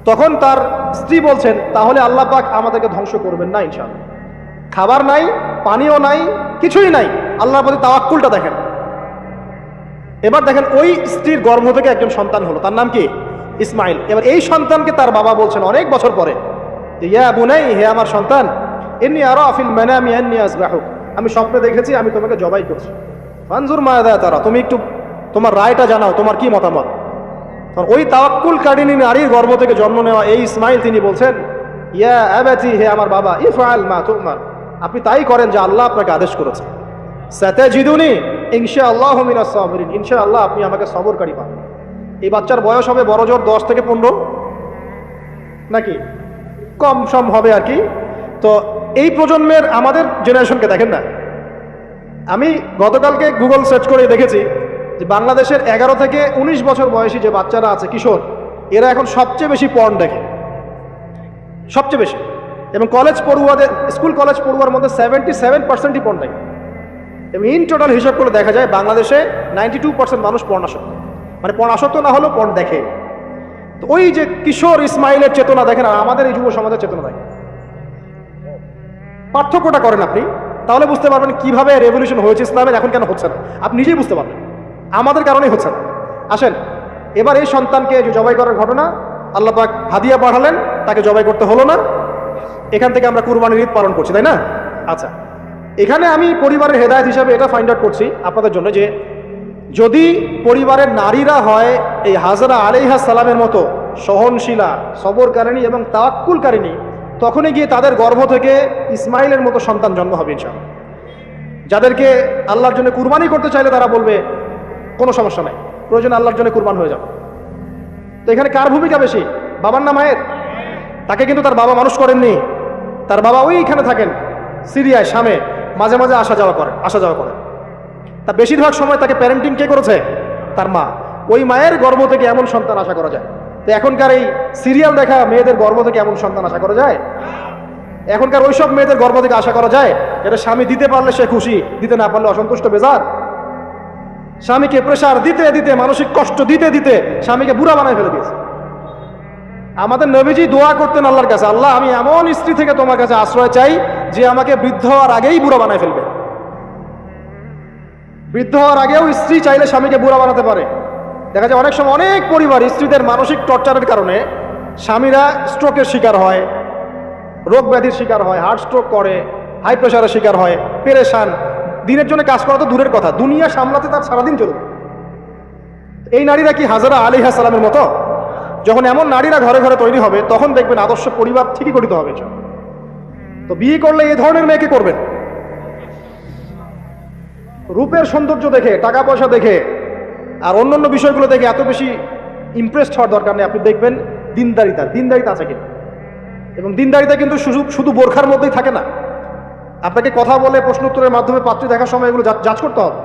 তখন তার স্ত্রী বলছেন তাহলে আল্লাহ পাক আমাদেরকে ধ্বংস করবেন না ইনশাআল্লাহ। খাবার নাই, পানিও নাই, কিছুই নাই, আল্লাহর প্রতি তাওয়াক্কুলটা দেখেন। এবার দেখেন ওই স্ত্রীর গর্ভ থেকে একজন সন্তান হলো, তার নাম কি? ইসমাইল। এবার এই সন্তানকে তার বাবা বলছেন অনেক বছর পরে, ইয়া বুনাই, হে আমার সন্তান, ইন্নী আরা ফিল মানামি আন্নী আযবাহুক, আমি স্বপ্নে দেখেছি আমি তোমাকে জবাই করছি। ফানজুর মাযা তারা, তুমি একটু তোমার রায়টা জানাও, তোমার কি মতামত? ওই তাওয়াক্কুল কারিনী নারীর গর্ভ থেকে জন্ম নেওয়া এই ইসমাইল তিনি বলছেন, ইয়া আবাতি, হে আমার বাবা, ইফআল মা তুমার, আপনি তাই করেন যা আল্লাহ আপনাকে আদেশ করেছে। সাতাজিদুনি ইনশাআল্লাহু মিনাস সাবিরিন, ইনশাআল্লাহ আপনি আমাকে সবরকারী পাবেন। এই বাচ্চার বয়স হবে বড় জোর 10 থেকে 15, নাকি কম সম হবে আর কি। তো এই প্রজন্মের আমাদের জেনারেশনকে দেখেন না, আমি গতকালকে গুগল সার্চ করে দেখেছি যে বাংলাদেশের 11 থেকে 19 বছর বয়সী যে বাচ্চারা আছে, কিশোর, এরা এখন সবচেয়ে বেশি পর্ন দেখে, সবচেয়ে বেশি। এবং কলেজ পড়ুয়াদের, স্কুল কলেজ পড়ুয়ার মধ্যে 77%ই পর্ন দেখে। এবং ইন টোটাল হিসাব করে দেখা যায় বাংলাদেশে 92% মানুষ পর্নাসক্ত, মানে পর্নাসক্ত না হলেও পর্ন দেখে। তো ওই যে কিশোর ইসমাইলের চেতনা দেখেন আর আমাদের এই যুব সমাজের চেতনা দেখেন, পার্থক্যটা করেন আপনি, তাহলে বুঝতে পারবেন কিভাবে রেভলিউশন হয়েছে ইসলামের, এখন কেন হচ্ছে না, আপনি নিজেই বুঝতে পারবেন। আমাদের কারণেই হচ্ছে না। আসেন এবার এই সন্তানকে যে জবাই করার ঘটনা, আল্লাহ পাক হাদিয়া পাঠালেন, তাকে জবাই করতে হলো না। এখান থেকে আমরা কুরবানির ঈদ পালন করছি, তাই না? আচ্ছা, এখানে আমি পরিবারের হেদায়েত হিসাবে এটা ফাইন্ড আউট করছি আপনাদের জন্য যে যদি পরিবারের নারীরা হয় এই হাজরা আলাইহিস সালামের মতো সহনশীলা, সবরকারিণী এবং তাওয়াক্কুলকারিণী, তখনই গিয়ে তাদের গর্ভ থেকে ইসমাইলের মতো সন্তান জন্ম হবে ইনশাআল্লাহ। যাদেরকে আল্লাহর জন্য কুরবানি করতে চাইলে তারা বলবে কোনো সমস্যা নাই, প্রয়োজন আল্লাহর জন্য কুরবান হয়ে যাবে। তো এখানে কার ভূমিকা বেশি, বাবার না মায়ের? তাকে কিন্তু তার বাবা মানুষ করেননি, তার বাবা ওইখানে থাকেন সিরিয়ায়, শামে, মাঝে মাঝে আসা যাওয়া করেন। তা বেশিরভাগ সময় তাকে প্যারেন্টিং কে করেছে? তার মা। ওই মায়ের গর্ভ থেকে এমন সন্তান আশা করা যায়? তো এখনকার এই সিরিয়াল দেখা মেয়েদের গর্ভ থেকে এমন সন্তান আশা করা যায়? এখনকার ওইসব মেয়েদের গর্ভ থেকে আশা করা যায় এটা স্বামী দিতে পারলে সে খুশি, দিতে না পারলে অসন্তুষ্ট, বেজার। স্বামীকে প্রেসার দিতে দিতে, মানসিক কষ্ট দিতে দিতে স্বামীকে বুড়া বানায় ফেলে দিয়েছে। আমাদের নবীজি দোয়া করতেন আল্লাহর কাছে, আল্লাহ আমি এমন স্ত্রী থেকে তোমার কাছে আশ্রয় চাই যে আমাকে বৃদ্ধ হওয়ার আগেই বুড়া বানায় ফেলবে। বৃদ্ধ হওয়ার আগেও স্ত্রী চাইলে স্বামীকে বুড়া বানাতে পারে। দেখা যায় অনেক সময় অনেক পরিবার স্ত্রীদের মানসিক টর্চারের কারণে স্বামীরা স্ট্রোকের শিকার হয়, রোগ ব্যাধির শিকার হয়, হার্ট স্ট্রোক করে, হাই প্রেশারের শিকার হয়, পেরেশান, দিনের জন্য কাজ করা তো দূরের কথা, দুনিয়া সামলাতে তার সারাদিন চলবে। এই নারীরা কি হাজরা আলাইহিস সালামের মতো? যখন এমন নারীরা ঘরে ঘরে তৈরি হবে তখন দেখবেন আদর্শ পরিবার ঠিকই গঠিত হবে। তো বিয়ে করলে এই ধরনের মেয়েকে করবেন। রূপের সৌন্দর্য দেখে, টাকা পয়সা দেখে আর অন্যান্য বিষয়গুলো দেখে এত বেশি ইমপ্রেসড হওয়ার দরকার নেই। আপনি দেখবেন দিনদারিতা আছে কিনা। এবং দিনদারিতা কিন্তু শুধু বোরখার মধ্যেই থাকে না। আপনাকে কথা বলে প্রশ্ন উত্তরের মাধ্যমে পাত্রী দেখার সময় এগুলো যাচ করতে হবে।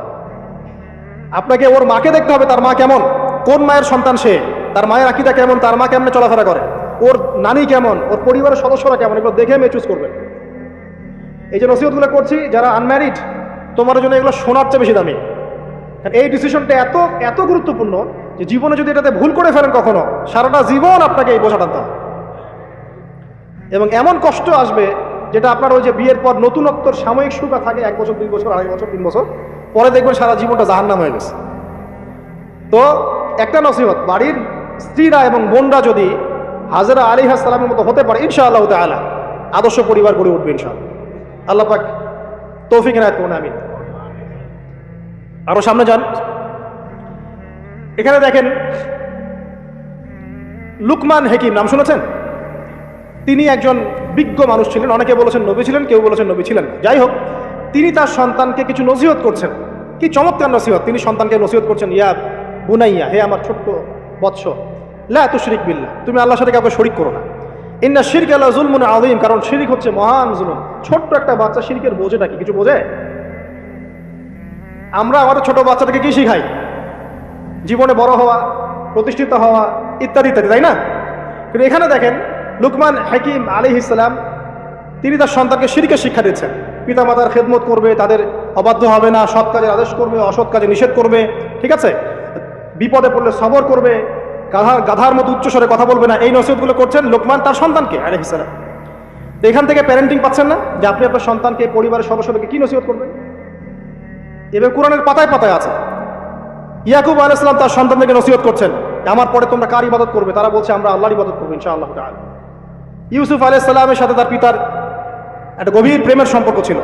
আপনাকে ওর মাকে দেখতে হবে, তার মা কেমন, কোন মায়ের সন্তান সে, তার মায়ের আকীদা কেমন, তার মা কেমনে চলাফেরা করে, ওর নানি কেমন, ওর পরিবারের সদস্যরা কেমন, এগুলো দেখে মেয়ে চুজ করবেন। এই যে নসিহতগুলো করছি, যারা আনম্যারিড, তোমার জন্য এগুলো শোনার চেয়ে বেশি দামি। এই ডিসিশনটা এত এত গুরুত্বপূর্ণ যে জীবনে যদি এটাতে ভুল করে ফেলেন কখনো, সারাটা জীবন আপনাকে এই বোঝা টানতে হবে। এবং এমন কষ্ট আসবে যেটা আপনার ওই যে বিয়ের পর নতুনত্বর সাময়িক সুখ থাকে 1 বছর 2 বছর 2.5 বছর 3 বছর, পরে দেখবেন সারা জীবনটা জাহান্নাম হয়ে গেছে। তো একটা নসিহত, বাড়ির স্ত্রীরা এবং বোনরা যদি হাজরা আলাইহিস সালামের মতো হতে পারে ইনশাআল্লাহ তাআলা আদর্শ পরিবার গড়ে উঠবে ইনশাআল্লাহ। আল্লাহ পাক তৌফিক এনায়েত করুন, আমিন। আরো সামনে যান। এখানে দেখেন লুকমান হাকিম, নাম শুনেছেন? তিনি একজন বিজ্ঞ মানুষ ছিলেন, অনেকে বলেছেন নবী ছিলেন, কেউ বলেছেন নবী ছিলেন। যাই হোক, তিনি তার সন্তানকে কিছু নসিহত করছেন। কি চমৎকার নসিহত! তিনি সন্তানকে নসিহত করছেন, ইয়া বুনাইয়া, হে আমার ছোট্ট বৎস, লা তুশরিক বিল্লাহ, তুমি আল্লাহর সাথে কাউকে শরীক করো না। ইন্না শিরকা লা যুলমুন আযীম, কারণ শিরক হচ্ছে মহান জুলুম। ছোট্ট একটা বাচ্চা শিরকের বোঝেটা কি কিছু বোঝে? আমরা আমাদের ছোট বাচ্চাটাকে কি শিখাই? জীবনে বড় হওয়া, প্রতিষ্ঠিত হওয়া, ইত্যাদি ইত্যাদি, তাই না? কিন্তু এখানে দেখেন লুকমান হাকিম আলাইহিস সালাম তিনি তার সন্তানকে শিরকের শিক্ষা দিচ্ছেন। পিতামাতার খেদমত করবে, তাদের অবাধ্য হবে না, সৎ কাজের আদেশ করবে, অসৎ কাজে নিষেধ করবে, ঠিক আছে? বিপদে পড়লে সবর করবে, গাধার মতো উচ্চস্বরে কথা বলবে না। এই নসিহতগুলো করছেন লোকমান তার সন্তানকে আলাইহিস সালাম। তো এখান থেকে প্যারেন্টিং পাচ্ছেন না যে আপনি আপনার সন্তানকে, পরিবারের সদস্যদেরকে কি নসিহত করবেন? এবার কোরআনের পাতায় পাতায় আছে। ইয়াকুব আলাইহিস সালাম তার সন্তানদেরকে নসিহত করছেন, আমার পরে তোমরা কার ইবাদত করবে? তারা বলছে আমরা আল্লাহর ইবাদত করবো ইনশাআল্লাহ তাআলা। ইউসুফ আলাইহিস সালামের সাথে তার পিতার একটা গভীর প্রেমের সম্পর্ক ছিল।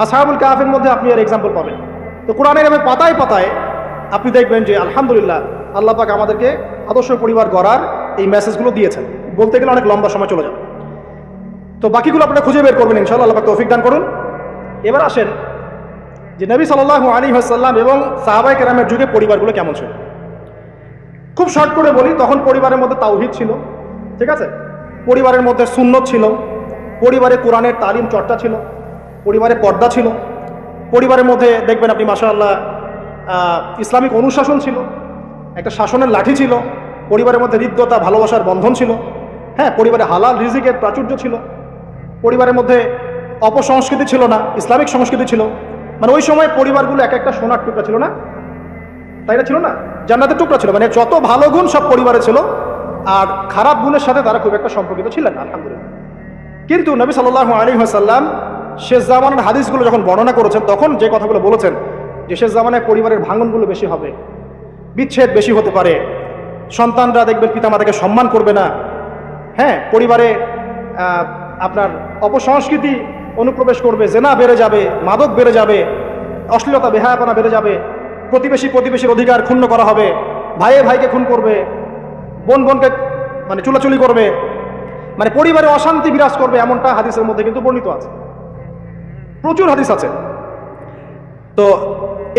আসহাবুল কাহফের মধ্যে আপনি এর এক্সাম্পল পাবেন। তো কোরআনের এভাবে পাতায় পাতায় আপনি দেখবেন যে আলহামদুলিল্লাহ আল্লাহ পাক আমাদেরকে আদর্শ পরিবার গড়ার এই মেসেজগুলো দিয়েছেন। বলতে গেলে অনেক লম্বা সময় চলে যাবে, তো বাকিগুলো আপনারা খুঁজে বের করবেন ইনশাআল্লাহ। আল্লাহ পাক তৌফিক দান করুন। এবার আসেন যে নবী সাল্লাল্লাহু আলাইহি ওয়াসাল্লাম এবং সাহাবায়ে কেরামের যুগে পরিবারগুলো কেমন ছিল। খুব শর্ট করে বলি, তখন পরিবারের মধ্যে তাওহীদ ছিল, ঠিক আছে? পরিবারের মধ্যে সুন্নত ছিল, পরিবারে কোরআনের তালিম চর্চা ছিল, পরিবারে পর্দা ছিল, পরিবারের মধ্যে দেখবেন আপনি মাশাআল্লাহ ইসলামিক অনুশাসন ছিল, একটা শাসনের লাঠি ছিল, পরিবারের মধ্যে হৃদ্যতা ভালোবাসার বন্ধন ছিল, হ্যাঁ, পরিবারে হালাল রিজিকের প্রাচুর্য ছিল, পরিবারের মধ্যে অপসংস্কৃতি ছিল না, ইসলামিক সংস্কৃতি ছিল। মানে ওই সময় পরিবারগুলো এক একটা সোনার টুকরা ছিল না, তাই না? ছিল না, জান্নাতের টুকরা ছিল। মানে যত ভালো গুণ সব পরিবারে ছিল, আর খারাপ গুণের সাথে তারা খুব একটা সম্পর্কিত ছিলেন আলহামদুলিল্লাহ। কিন্তু নবী সাল্লাল্লাহু আলাইহি ওয়াসাল্লাম শেষ জামানার হাদিসগুলো যখন বর্ণনা করেছেন, তখন যে কথাগুলো বলেছেন যে শেষ জামানায় পরিবারের ভাঙনগুলো বেশি হবে, বিচ্ছেদ বেশি হতে পারে, সন্তানরা দেখবেন পিতামাতাকে সম্মান করবে না, হ্যাঁ, পরিবারে আপনার অপসংস্কৃতি অনুপ্রবেশ করবে, জেনা বেড়ে যাবে, মাদক বেড়ে যাবে, অশ্লীলতা বেহায়াপনা বেড়ে যাবে, প্রতিবেশীর অধিকার ক্ষুণ্ণ করা হবে, ভাইয়ে ভাইকে খুন করবে, বোন বোনকে মানে চুলাচুলি করবে, মানে পরিবারে অশান্তি বিরাজ করবে, এমনটা হাদিসের মধ্যে কিন্তু বর্ণিত আছে, প্রচুর হাদিস আছে। তো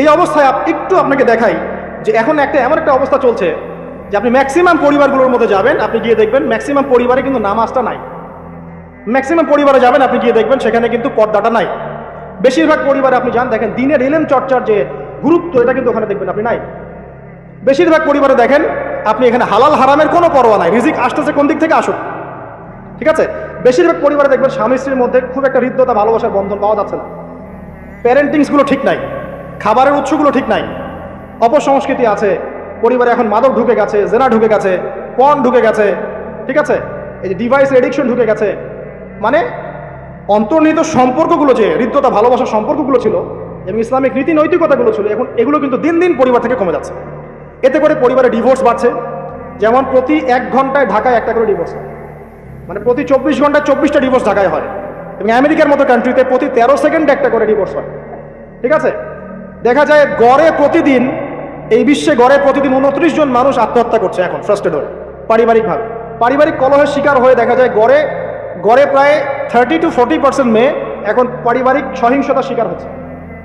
এই অবস্থায় একটু আপনাকে দেখাই যে এখন এমন একটা অবস্থা চলছে যে আপনি ম্যাক্সিমাম পরিবারগুলোর মধ্যে যাবেন, আপনি গিয়ে দেখবেন ম্যাক্সিমাম পরিবারে কিন্তু নামাজটা নাই। ম্যাক্সিমাম পরিবারে যাবেন, আপনি গিয়ে দেখবেন সেখানে কিন্তু পর্দাটা নাই। বেশিরভাগ পরিবারে আপনি যান, দেখেন দিনের ইলম চর্চার যে গুরুত্ব, এটা কিন্তু ওখানে দেখবেন আপনি নাই। বেশিরভাগ পরিবারে দেখেন আপনি এখানে হালাল হারামের কোনো পরোয়া নাই, রিজিক আসতেছে কোন দিক থেকে আসুক, ঠিক আছে? বেশিরভাগ পরিবারে দেখবেন স্বামী স্ত্রীর মধ্যে খুব একটা হৃদ্যতা ভালোবাসার বন্ধন পাওয়া যাচ্ছে না, প্যারেন্টিংসগুলো ঠিক নাই, খাবারের উৎসগুলো ঠিক নাই, অপসংস্কৃতি আছে পরিবারে, এখন মাদক ঢুকে গেছে, জেনা ঢুকে গেছে, পর্ন ঢুকে গেছে, ঠিক আছে? এই যে ডিভাইস এডিকশন ঢুকে গেছে। মানে অন্তর্নিহিত সম্পর্কগুলো, যে হৃদ্যতা ভালোবাসার সম্পর্কগুলো ছিল এবং ইসলামিক নীতি নৈতিকতাগুলো ছিল, এখন এগুলো কিন্তু দিন দিন পরিবার থেকে কমে যাচ্ছে। এতে করে পরিবারে ডিভোর্স বাড়ছে। যেমন প্রতি 1 ঘন্টায় ঢাকায় একটা করে ডিভোর্স হয়, মানে প্রতি 24 ঘন্টায় 24টা ডিভোর্স ঢাকায় হয়। এবং আমেরিকার মতো কান্ট্রিতে প্রতি 13 সেকেন্ডে একটা করে ডিভোর্স হয়, ঠিক আছে? দেখা যায় গড়ে প্রতিদিন, এই বিশ্বে গড়ে প্রতিদিন 29 জন মানুষ আত্মহত্যা করছে এখন ফ্রাস্ট্রেটেড হয়ে, পারিবারিকভাবে। পারিবারিক কলহের শিকার হয়ে দেখা যায় গড়ে প্রায় 30 to 40% মেয়ে এখন পারিবারিক সহিংসতার শিকার হচ্ছে,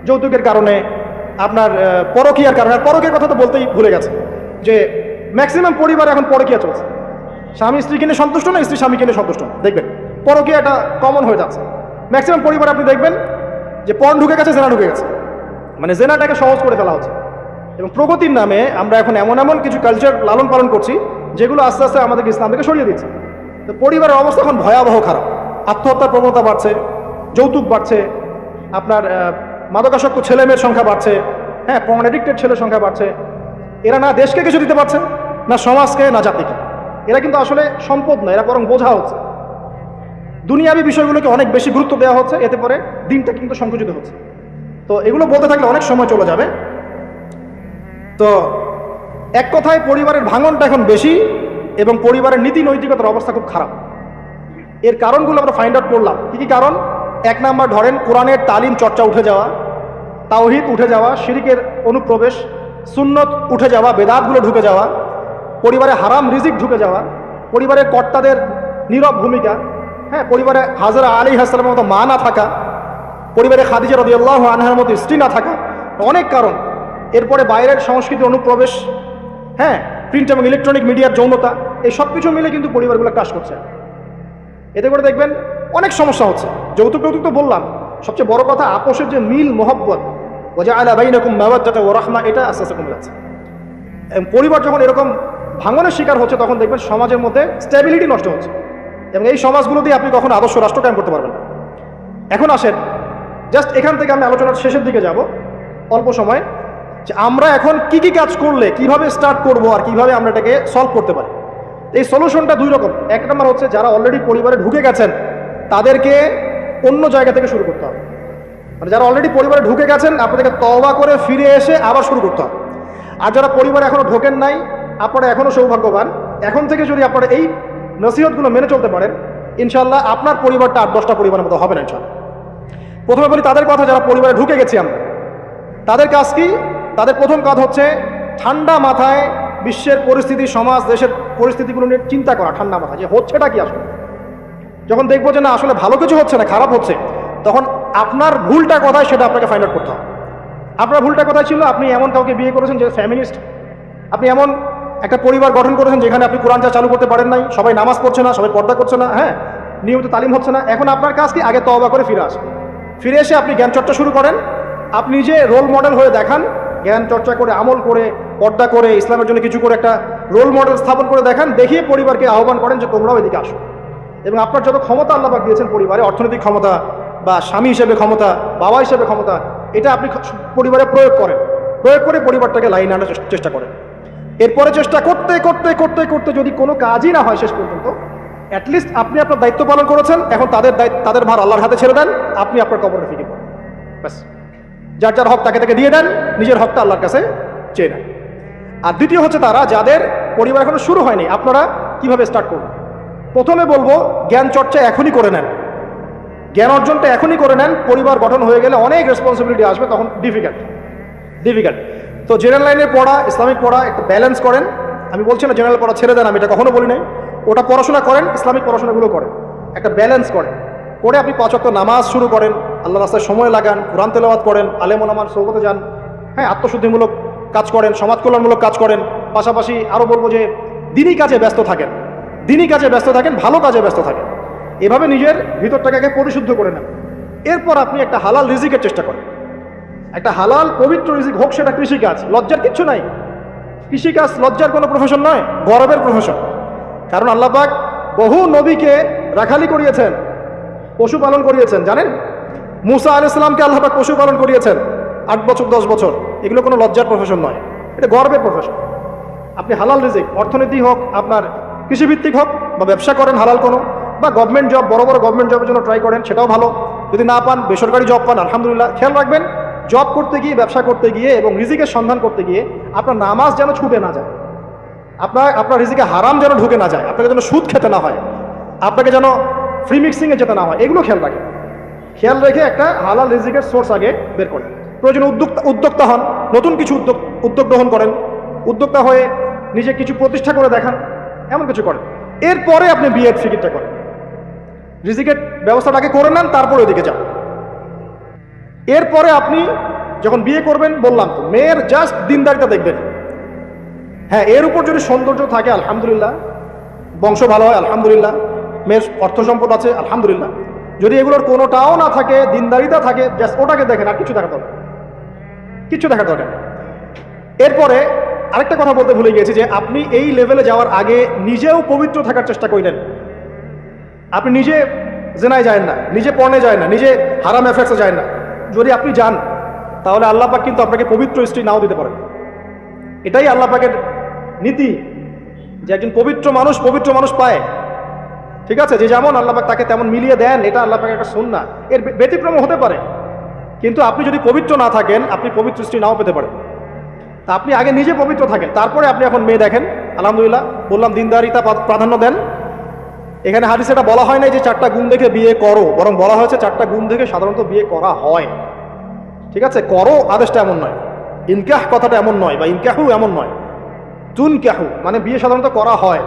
যৌতুকের কারণে, আপনার পরকীয়ার কারণে। আর পরকীয়ার কথা তো বলতেই ভুলে গেছে যে ম্যাক্সিমাম পরিবার এখন পরকীয়া চলছে, স্বামী স্ত্রীকে নিয়ে সন্তুষ্ট না, স্ত্রী স্বামীকে নিয়ে সন্তুষ্ট না। দেখবেন পরকীয়াটা কমন হয়ে যাচ্ছে ম্যাক্সিমাম পরিবার। আপনি দেখবেন যে পর্ন ঢুকে গেছে, জেনা ঢুকে গেছে, মানে জেনাটাকে সহজ করে ফেলা হচ্ছে। এবং প্রগতির নামে আমরা এখন এমন কিছু কালচার লালন পালন করছি যেগুলো আস্তে আস্তে আমাদেরকে ইসলাম থেকে সরিয়ে দিচ্ছে। তো পরিবারের অবস্থা এখন ভয়াবহ খারাপ, আত্মহত্যার প্রবণতা বাড়ছে, যৌতুক বাড়ছে, আপনার মাদকাসক্ত ছেলে মেয়ের সংখ্যা বাড়ছে, হ্যাঁ, পর্ন অ্যাডিক্টেড ছেলের সংখ্যা বাড়ছে। এরা না দেশকে কিছু দিতে পারছে, না সমাজকে, না জাতিকে। এরা কিন্তু আসলে সম্পদ না, এরা বরং বোঝা হচ্ছে। দুনিয়াবী বিষয়গুলোকে অনেক বেশি গুরুত্ব দেওয়া হচ্ছে, এতে করে দিনটা কিন্তু সংকুচিত হচ্ছে। তো এগুলো বলতে থাকলে অনেক সময় চলে যাবে। তো এক কথায় পরিবারের ভাঙনটা এখন বেশি এবং পরিবারের নীতি নৈতিকতার অবস্থা খুব খারাপ। এর কারণগুলো আমরা ফাইন্ড আউট করলাম। কী কী কারণ? এক নাম্বার ধরেন কোরআনের তালিম চর্চা উঠে যাওয়া, তাওহীদ উঠে যাওয়া, শিরকের অনুপ্রবেশ, সুন্নত উঠে যাওয়া, বেদাতগুলো ঢুকে যাওয়া, পরিবারে হারাম রিজিক ঢুকে যাওয়া, পরিবারের কর্তাদের নীরব ভূমিকা, হ্যাঁ, পরিবারে হাজরা আলাইহিস সালামের মতো মা না থাকা, পরিবারে খাদিজা রাদিয়াল্লাহু আনহার মতো স্ত্রী না থাকা, অনেক কারণ। এরপরে বাইরের সংস্কৃতির অনুপ্রবেশ, হ্যাঁ, প্রিন্ট এবং ইলেকট্রনিক মিডিয়ার যৌনতা, এই সব কিছু মিলে কিন্তু পরিবারগুলো ক্রাশ করছে। এতে করে দেখবেন অনেক সমস্যা হচ্ছে। যৌতুক টৌতুক তো বললাম, সবচেয়ে বড় কথা আপোষের যে মিল মহব্বত, ওয়াজআলা বাইনাকুম মাওয়াদ্দাতা ওয়া রাহমা, এটা আস্তে আস্তে কমে যাচ্ছে। পরিবার যখন এরকম ভাঙনের শিকার হচ্ছে তখন দেখবেন সমাজের মধ্যে স্ট্যাবিলিটি নষ্ট হচ্ছে এবং এই সমাজগুলো দিয়ে আপনি কখনো আদর্শ রাষ্ট্র কায়েম করতে পারবেন না। এখন আসেন, জাস্ট এখান থেকে আমি আলোচনার শেষের দিকে যাব অল্প সময়, যে আমরা এখন কি কি কাজ করলে কিভাবে স্টার্ট করব আর কিভাবে আমরা এটাকে সলভ করতে পারি। এই সলিউশনটা দুই রকম। এক নম্বর হচ্ছে যারা অলরেডি পরিবারে ঢুকে গেছেন তাদেরকে অন্য জায়গা থেকে শুরু করতে হবে। মানে যারা অলরেডি পরিবারে ঢুকে গেছেন আপনাদেরকে তওবা করে ফিরে এসে আবার শুরু করতে হবে। আর যারা পরিবারে এখনও ঢোকেন নাই, আপনারা এখনও সৌভাগ্যবান। এখন থেকে যদি আপনারা এই নসিহতগুলো মেনে চলতে পারেন, ইনশাল্লাহ আপনার পরিবারটা 8-10টা পরিবারের মতো হবে না ইনশাল্লাহ। প্রথমে বলি তাদের কথা যারা পরিবারে ঢুকে গেছি আমরা, তাদের কাজ কি? তাদের প্রথম কাজ হচ্ছে ঠান্ডা মাথায় বিশ্বের পরিস্থিতি, সমাজ দেশের পরিস্থিতিগুলো নিয়ে চিন্তা করা, ঠান্ডা মাথায় যে হচ্ছেটা কি আসলে। যখন দেখবো যে না আসলে ভালো কিছু হচ্ছে না, খারাপ হচ্ছে, তখন আপনার ভুলটা কোথায় সেটা আপনাকে ফাইন্ড আউট করতে হবে। আপনার ভুলটা কোথায় ছিল? আপনি এমন কাউকে বিয়ে করেছেন যে ফ্যামিলিস্ট, আপনি এমন একটা পরিবার গঠন করেছেন যেখানে আপনি কোরআনটা চালু করতে পারেন নাই, সবাই নামাজ পড়ছে না, সবাই পর্দা করছে না, হ্যাঁ, নিয়মিত তালিম হচ্ছে না। এখন আপনার কাজ কি? আগে তওবা করে ফিরে আসেন। ফিরে এসে আপনি জ্ঞান চর্চা শুরু করেন। আপনি নিজে রোল মডেল হয়ে দেখান, জ্ঞান চর্চা করে, আমল করে, পর্দা করে, ইসলামের জন্য কিছু করে একটা রোল মডেল স্থাপন করে দেখান, দেখিয়ে পরিবারকে আহ্বান করেন যে তোমরাও এদিকে আসো। এবং আপনার যত ক্ষমতা আল্লাহ পাক দিয়েছেন পরিবারে, অর্থনৈতিক ক্ষমতা বা স্বামী হিসেবে ক্ষমতা, বাবা হিসেবে ক্ষমতা, এটা আপনি পরিবারে প্রয়োগ করেন। প্রয়োগ করে পরিবারটাকে লাইনে আনার চেষ্টা করেন। এরপরে চেষ্টা করতে করতে করতে করতে যদি কোনো কাজই না হয় শেষ পর্যন্ত, অ্যাটলিস্ট আপনি আপনার দায়িত্ব পালন করেছেন। এখন তাদের ভার আল্লাহর হাতে ছেড়ে দেন, আপনি আপনার কবরে ফিরে পড়েন। ব্যাস, যার যার হক তাকে তাকে দিয়ে দেন, নিজের হকটা আল্লাহর কাছে চেয়ে নেন। আর দ্বিতীয় হচ্ছে তারা যাদের পরিবার এখনো শুরু হয়নি, আপনারা কিভাবে স্টার্ট করবেন? প্রথমে বলবো জ্ঞান চর্চা এখনই করে নেন, জ্ঞান অর্জনটা এখনই করে নেন। পরিবার গঠন হয়ে গেলে অনেক রেসপন্সিবিলিটি আসবে, তখন ডিফিকাল্ট। তো জেনারেল লাইনে পড়া, ইসলামিক পড়া একটা ব্যালেন্স করেন। আমি বলছি না জেনারেল পড়া ছেড়ে দেন, আমি এটা কখনো বলি নাই। ওটা পড়াশোনা করেন, ইসলামিক পড়াশোনাগুলো করেন, একটা ব্যালেন্স করেন। করে আপনি 5 ওয়াক্ত নামাজ শুরু করেন, আল্লাহ রাস্তায় সময় লাগান, কোরআন তেলাওয়াত করেন, আলেম ওলামার সোহবতে যান, হ্যাঁ, আত্মশুদ্ধিমূলক কাজ করেন, সমাজ কল্যাণমূলক কাজ করেন। পাশাপাশি আরও বলবো যে দিনই কাজে ব্যস্ত থাকেন, ভালো কাজে ব্যস্ত থাকেন। এভাবে নিজের ভিতরটাকে পরিশুদ্ধ করে নেন। এরপর আপনি একটা হালাল রিজিকের চেষ্টা করেন, একটা হালাল পবিত্র রিজিক, হোক সেটা কৃষিকাজ। লজ্জার কিচ্ছু নাই, কৃষিকাজ লজ্জার কোনো প্রফেশন নয়, গর্বের প্রফেশন। কারণ আল্লাহ পাক বহু নবীকে রাখালি করিয়েছেন, পশুপালন করিয়েছেন। জানেন, মুসা আলাইহিস সালামকে আল্লাহ পাক পশুপালন করিয়েছেন 8 বছর 10 বছর। এগুলো কোনো লজ্জার প্রফেশন নয়, এটা গর্বের প্রফেশন। আপনি হালাল রিজিক, অর্থনীতি হোক, আপনার কৃষিভিত্তিক হোক, বা ব্যবসা করেন হালাল কোনো, বা গভর্নমেন্ট জব, বড় বড় গভর্নমেন্ট জবের জন্য ট্রাই করেন, সেটাও ভালো। যদি না পান, বেসরকারি জব পান, আলহামদুলিল্লাহ। খেয়াল রাখবেন, জব করতে গিয়ে, ব্যবসা করতে গিয়ে এবং রিজিকের সন্ধান করতে গিয়ে আপনার নামাজ যেন ছুটে না যায়, আপনার রিজিকে হারাম যেন ঢুকে না যায়, আপনাকে যেন সুদ খেতে না হয়, আপনাকে যেন ফ্রি মিক্সিংয়ে যেতে না হয়, এগুলো খেয়াল রাখেন। খেয়াল রেখে একটা হালাল রিজিকের সোর্স আগে বের করেন। প্রয়োজনে উদ্যোক্তা হন, নতুন কিছু উদ্যোগ গ্রহণ করেন, উদ্যোক্তা হয়ে নিজে কিছু প্রতিষ্ঠা করে দেখান, এমন কিছু করেন। এরপরে আপনি বিয়ের ফিকিরটা করেন, রিজিকের ব্যবস্থাটাকে করে নেন, তারপরে ওইদিকে যান। এরপরে আপনি যখন বিয়ে করবেন, বললাম তো, মেয়ের জাস্ট দিনদারিতা দেখবেন। হ্যাঁ, এর উপর যদি সৌন্দর্য থাকে আলহামদুলিল্লাহ, বংশ ভালো হয় আলহামদুলিল্লাহ, মেয়ের অর্থ সম্পদ আছে আলহামদুলিল্লাহ। যদি এগুলোর কোনোটাও না থাকে, দিনদারিতা থাকে, জাস্ট ওটাকে দেখেন, আর কিছু দেখার দরকার, কিচ্ছু দেখার দরকার। এরপরে আরেকটা কথা বলতে ভুলে গিয়েছি, যে আপনি এই লেভেলে যাওয়ার আগে নিজেও পবিত্র থাকার চেষ্টা করেন। আপনি নিজে জেনায় যায় না, নিজে পর্নে যায় না, নিজে হারাম অ্যাফেয়ার্সে যায় না। যদি আপনি যান, তাহলে আল্লাহ পাক কিন্তু আপনাকে পবিত্র স্ত্রী নাও দিতে পারেন। এটাই আল্লাহ পাকের নীতি, যে একজন পবিত্র মানুষ পায়। ঠিক আছে, যে যেমন আল্লাহ পাক তাকে তেমন মিলিয়ে দেন, এটা আল্লাহ পাকের একটা সুন্নাহ। এর ব্যতিক্রম হতে পারে, কিন্তু আপনি যদি পবিত্র না থাকেন আপনি পবিত্র স্ত্রী নাও পেতে পারেন। তা আপনি আগে নিজে পবিত্র থাকেন, তারপরে আপনি এখন মেয়ে দেখেন। আলহামদুলিল্লাহ, বললাম দিনদারিতা প্রাধান্য দেন। এখানে হাদিসে এটা বলা হয় নাই যে 4টা গুণ দেখে বিয়ে করো, বরং বলা হয়েছে 4টা গুণ দেখে সাধারণত বিয়ে করা হয়। ঠিক আছে, করো আদেশটা এমন নয়, ইনকাহ কথাটা এমন নয়, বা ইনকাহু এমন নয়, তুনকাহু মানে বিয়ে সাধারণত করা হয়।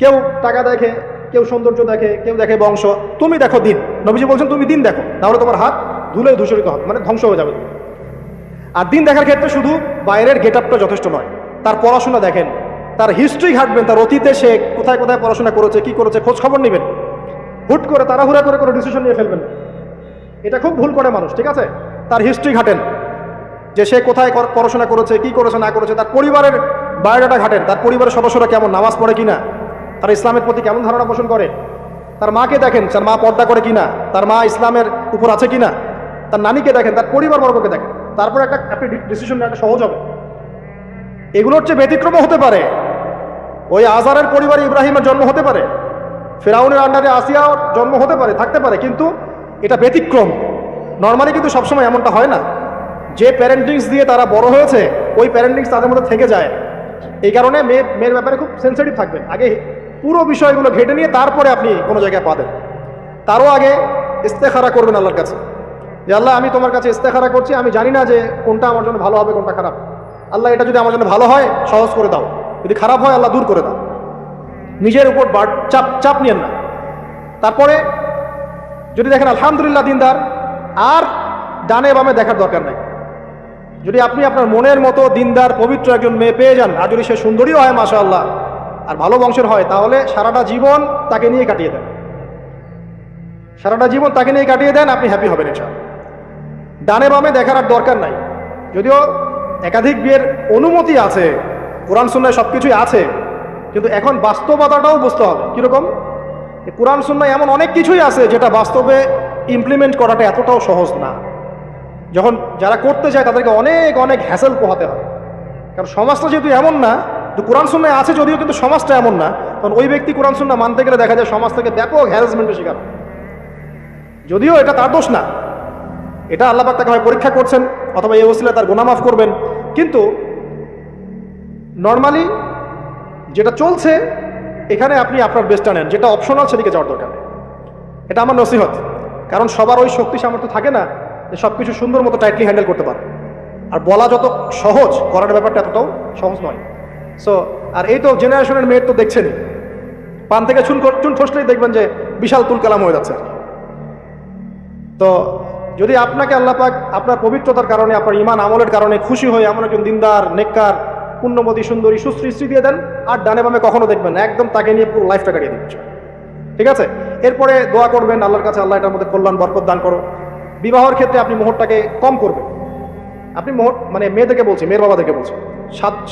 কেউ টাকা দেখে, কেউ সৌন্দর্য দেখে, কেউ দেখে বংশ, তুমি দেখো দিন। নবীজি বলছেন তুমি দিন দেখো, নাহলে তোমার হাত ধুলে ধূসরিত হবে, মানে ধ্বংস হয়ে যাবে। আর দিন দেখার ক্ষেত্রে শুধু বাইরের গেট আপটা যথেষ্ট নয়, তার পড়াশোনা দেখেন, তার হিস্ট্রি ঘাটবেন, তার অতীতে সে কোথায় কোথায় পড়াশোনা করেছে, কি করেছে, খোঁজ খবর নেবেন। হুট করে তাড়াহুড়া করে কোনো ডিসিশন নিয়ে ফেলবেন, এটা খুব ভুল করে মানুষ। ঠিক আছে, তার হিস্ট্রি ঘাটেন, যে সে কোথায় পড়াশোনা করেছে, কি করেছে না করেছে, তার পরিবারের বায়োডাটা ঘাটেন, তার পরিবারের সদস্যরা কেমন, নামাজ পড়ে কিনা, তার ইসলামের প্রতি কেমন ধারণা পোষণ করে, তার মাকে দেখেন, তার মা পর্দা করে কিনা, তার মা ইসলামের উপর আছে কিনা, তার নানিকে দেখেন, তার পরিবারবর্গকে দেখেন, তারপরে আপনি ডিসিশন নেওয়াটা সহজ হবে। এগুলোর চেয়ে ব্যতিক্রম হতে পারে, ওই আজারের পরিবারে ইব্রাহিমের জন্ম হতে পারে, ফেরাউনের আন্ডারে আসিয়ার জন্ম হতে পারে, থাকতে পারে, কিন্তু এটা ব্যতিক্রম। নর্মালি কিন্তু সবসময় এমনটা হয় না। যে প্যারেন্টিংস দিয়ে তারা বড় হয়েছে, ওই প্যারেন্টিংস তাদের মধ্যে থেকে যায়। এই কারণে মেয়ের ব্যাপারে খুব সেন্সিটিভ থাকবেন, আগে পুরো বিষয়গুলো ঘেটে নিয়ে তারপরে আপনি কোনো জায়গায় পা দেন। তারও আগে ইস্তেখারা করবেন আল্লাহর কাছে, যে আল্লাহ আমি তোমার কাছে ইস্তেখারা করছি, আমি জানি না যে কোনটা আমার জন্য ভালো হবে কোনটা খারাপ। আল্লাহ এটা যদি আমার জন্য ভালো হয় সহজ করে দাও, যদি খারাপ হয় আল্লাহ দূর করে দাও। নিজের উপর চাপ নিয়েন না। তারপরে যদি দেখেন আলহামদুলিল্লাহ দিনদার, আর ডানে বামে দেখার দরকার নাই। যদি আপনি আপনার মনের মতো দিনদার পবিত্র একজন মেয়ে পেয়ে যান, আর যদি সে সুন্দরীও হয় মাশাআল্লাহ, আর ভালো বংশের হয়, তাহলে সারাটা জীবন তাকে নিয়ে কাটিয়ে দেন, সারাটা জীবন তাকে নিয়ে কাটিয়ে দেন, আপনি হ্যাপি হবেন ইনশাআল্লাহ। ডানে বামে দেখার আর দরকার নাই। যদিও একাধিক বিয়ের অনুমতি আছে, কোরআন সুন্নায় সব কিছুই আছে, কিন্তু এখন বাস্তবতাটাও বুঝতে হবে। কীরকম? কোরআন সুন্নায় এমন অনেক কিছুই আছে যেটা বাস্তবে ইমপ্লিমেন্ট করাটা এতটাও সহজ না। যখন যারা করতে চায় তাদেরকে অনেক অনেক হ্যাসেল পোহাতে হয়, কারণ সমাজটা যেহেতু এমন না, তো কোরআন সুন্নায় আছে যদিও, কিন্তু সমাজটা এমন না, তখন ওই ব্যক্তি কোরআন সুন্নাহ মানতে গেলে দেখা যায় সমাজ থেকে ব্যাপক হ্যারাসমেন্টের শিকার। যদিও এটা তার দোষ না, এটা আল্লাহ পাক তাকে হয় পরীক্ষা করছেন, অথবা এই ওসিলায় তার গুনাহ মাফ করবেন। কিন্তু নর্মালি যেটা চলছে এখানে আপনি আপনার বেস্টটা নেন, যেটা অপশনাল সেদিকে যাওয়ার দরকার নেই। এটা আমার নসিহত, কারণ সবার ওই শক্তি সামর্থ্য থাকে না যে সব কিছু সুন্দর মতো টাইটলি হ্যান্ডেল করতে পারে। আর বলা যত সহজ, করার ব্যাপারটা এতটাও সহজ নয়। সো আর এই তো জেনারেশনের মেয়ের তো দেখছেনই, পান থেকে চুন খসলেই দেখবেন যে বিশাল তুল কালাম হয়ে যাচ্ছে। তো যদি আপনাকে আল্লাহ পাক আপনার পবিত্রতার কারণে, আপনার ইমান আমলের কারণে খুশি হয়ে এমন একজন দিনদার, নেককার, পুণ্যবতী, সুন্দরী, সুশ্রী স্ত্রী দিয়ে দেন, আর ডানে বামে কখনো দেখবেন না, একদম তাকে নিয়ে পুরো লাইফটা কাটিয়ে দিচ্ছে। ঠিক আছে, এরপরে দোয়া করবেন আল্লাহর কাছে, আল্লাহ এটার মধ্যে কল্যাণ বরকত দান করো। বিবাহের ক্ষেত্রে আপনি মোহরটাকে কম করবেন। আপনি মোহর মানে মেয়েদেরকে বলছি, মেয়ের বাবাদেরকে বলছি,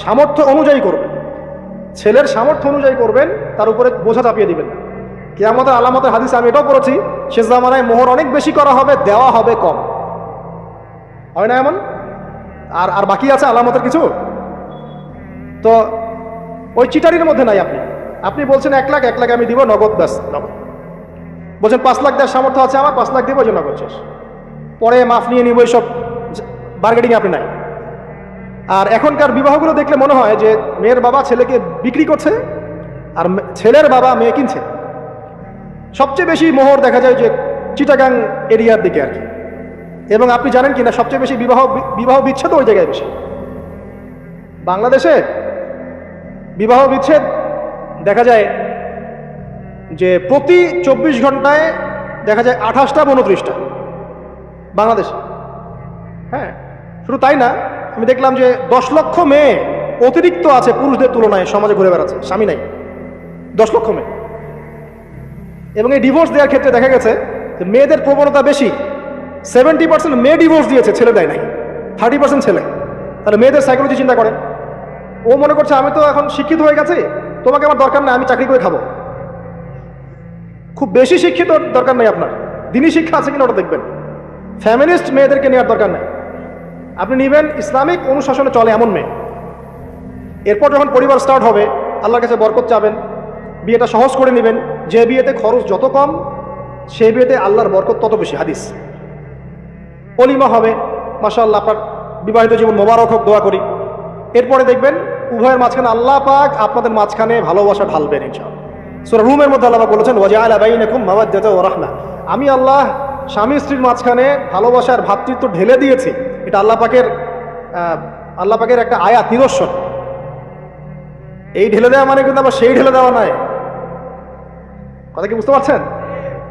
সামর্থ্য অনুযায়ী করবেন, ছেলের সামর্থ্য অনুযায়ী করবেন, তার উপরে বোঝা চাপিয়ে দিবেন না। কিয়ামতের আলামতের হাদিসে আমি এটাও পড়েছি, শেষ জামানায় মোহর অনেক বেশি করা হবে, দেওয়া হবে কম। হয় না এমন? আর বাকি আছে আলামতের কিছু। তো ওই চিটারির মধ্যে নাই। আপনি বলছেন 1 লাখ, 1 লাখ আমি দিব নগদ, ব্যাস নগদ। বলছেন 5 লাখ দেওয়ার সামর্থ্য আছে আমার, 5 লাখ দিব, যে নগদ শেষ, পরে মাফ নিয়ে নিব, এইসব বার্গেটিং আপনি নাই। আর এখনকার বিবাহগুলো দেখলে মনে হয় যে মেয়ের বাবা ছেলেকে বিক্রি করছে, আর ছেলের বাবা মেয়ে কিনছে। সবচেয়ে বেশি মোহর দেখা যায় যে চিটাগাং এরিয়ার দিকে আর কি। এবং আপনি জানেন কিনা সবচেয়ে বেশি বিবাহ বিচ্ছেদ ওই জায়গায় বেশি। বাংলাদেশে বিবাহ বিচ্ছেদ দেখা যায় যে প্রতি 24 ঘন্টায় দেখা যায় 28টা 29টা বাংলাদেশে। হ্যাঁ, শুধু তাই না, আমি দেখলাম যে 10 লক্ষ মেয়ে অতিরিক্ত আছে পুরুষদের তুলনায় সমাজে ঘুরে বেড়াচ্ছে, স্বামী নাই, 10 লক্ষ মেয়ে। এবং এই ডিভোর্স দেওয়ার ক্ষেত্রে দেখা গেছে যে মেয়েদের প্রবণতা বেশি। 70% মেয়ে ডিভোর্স দিয়েছে, ছেলে দেয় নাই, 30% ছেলে। তাহলে মেয়েদের সাইকোলজি চিন্তা করেন। ও মনে করছে আমি তো এখন শিক্ষিত হয়ে গেছি, তোমাকে আমার দরকার নেই, আমি চাকরি করে খাবো। খুব বেশি শিক্ষিত দরকার নেই আপনার, দিনী শিক্ষা আছে কিনা ওটা দেখবেন। ফ্যামিলিস্ট মেয়েদেরকে নেওয়ার দরকার নেই, আপনি নেবেন ইসলামিক অনুশাসনে চলে এমন মেয়ে। এরপর যখন পরিবার স্টার্ট হবে, আল্লাহর কাছে বরকত চাবেন, বিয়েটা সহজ করে নেবেন, যে বিয়েতে খরচ যত কম সেই বিয়েতে আল্লাহর বরকত তত বেশি। হাদিস। অলিমা হবে, মাশাআল্লাহ, আপনার বিবাহিত জীবন মোবারক হোক, দোয়া করি। এরপরে দেখবেন উভয়ের মাঝখানে আল্লাহ পাক আপনাদের মাঝখানে ভালোবাসা ঢালবেন ইনশাআল্লাহ। সূরা রুমের মধ্যে আল্লাহ বলেছেন, ওয়াজআলা বাইনাকুম মাওয়াদ্দাতাও ওয়া রাহমা, আমি আল্লাহ স্বামী স্ত্রীর মাঝখানে ভালোবাসার ভ্রাতৃত্ব ঢেলে দিয়েছি। এটা আল্লাহ পাকের একটা আয়াত, নিদর্শন। এই ঢেলে দেওয়া মানে কিন্তু আবার সেই ঢেলে দেওয়া নয়। কথা কি বুঝতে পারছেন?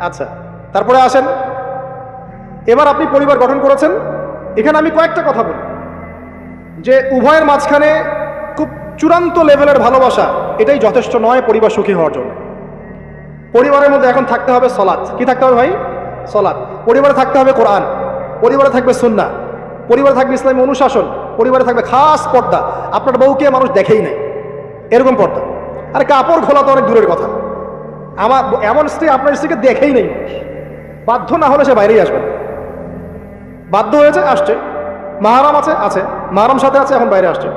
আচ্ছা, তারপরে আসেন, এবার আপনি পরিবার গঠন করেছেন। এখানে আমি কয়েকটা কথা বলি যে উভয়ের মাঝখানে খুব চূড়ান্ত লেভেলের ভালোবাসা এটাই যথেষ্ট নয় পরিবার সুখী হওয়ার জন্য। পরিবারের মধ্যে এখন থাকতে হবে সলাৎ। কি থাকতে হবে ভাই? সলাৎ। পরিবারে থাকতে হবে কোরআন, পরিবারে থাকবে সুন্নাহ, পরিবারে থাকবে ইসলামী অনুশাসন, পরিবারে থাকবে খাস পর্দা। আপনার বউকে মানুষ দেখেই নাই, এরকম পর্দা। আর কাপড় খোলা তো অনেক দূরের কথা। আমার এমন স্ত্রী আপনার স্ত্রীকে দেখেই নেই, বাধ্য না হলে সে বাইরেই আসবে। বাধ্য হয়েছে, আসছে, মাহারাম আছে, মাহারাম সাথে আছে, এখন বাইরে আসছে।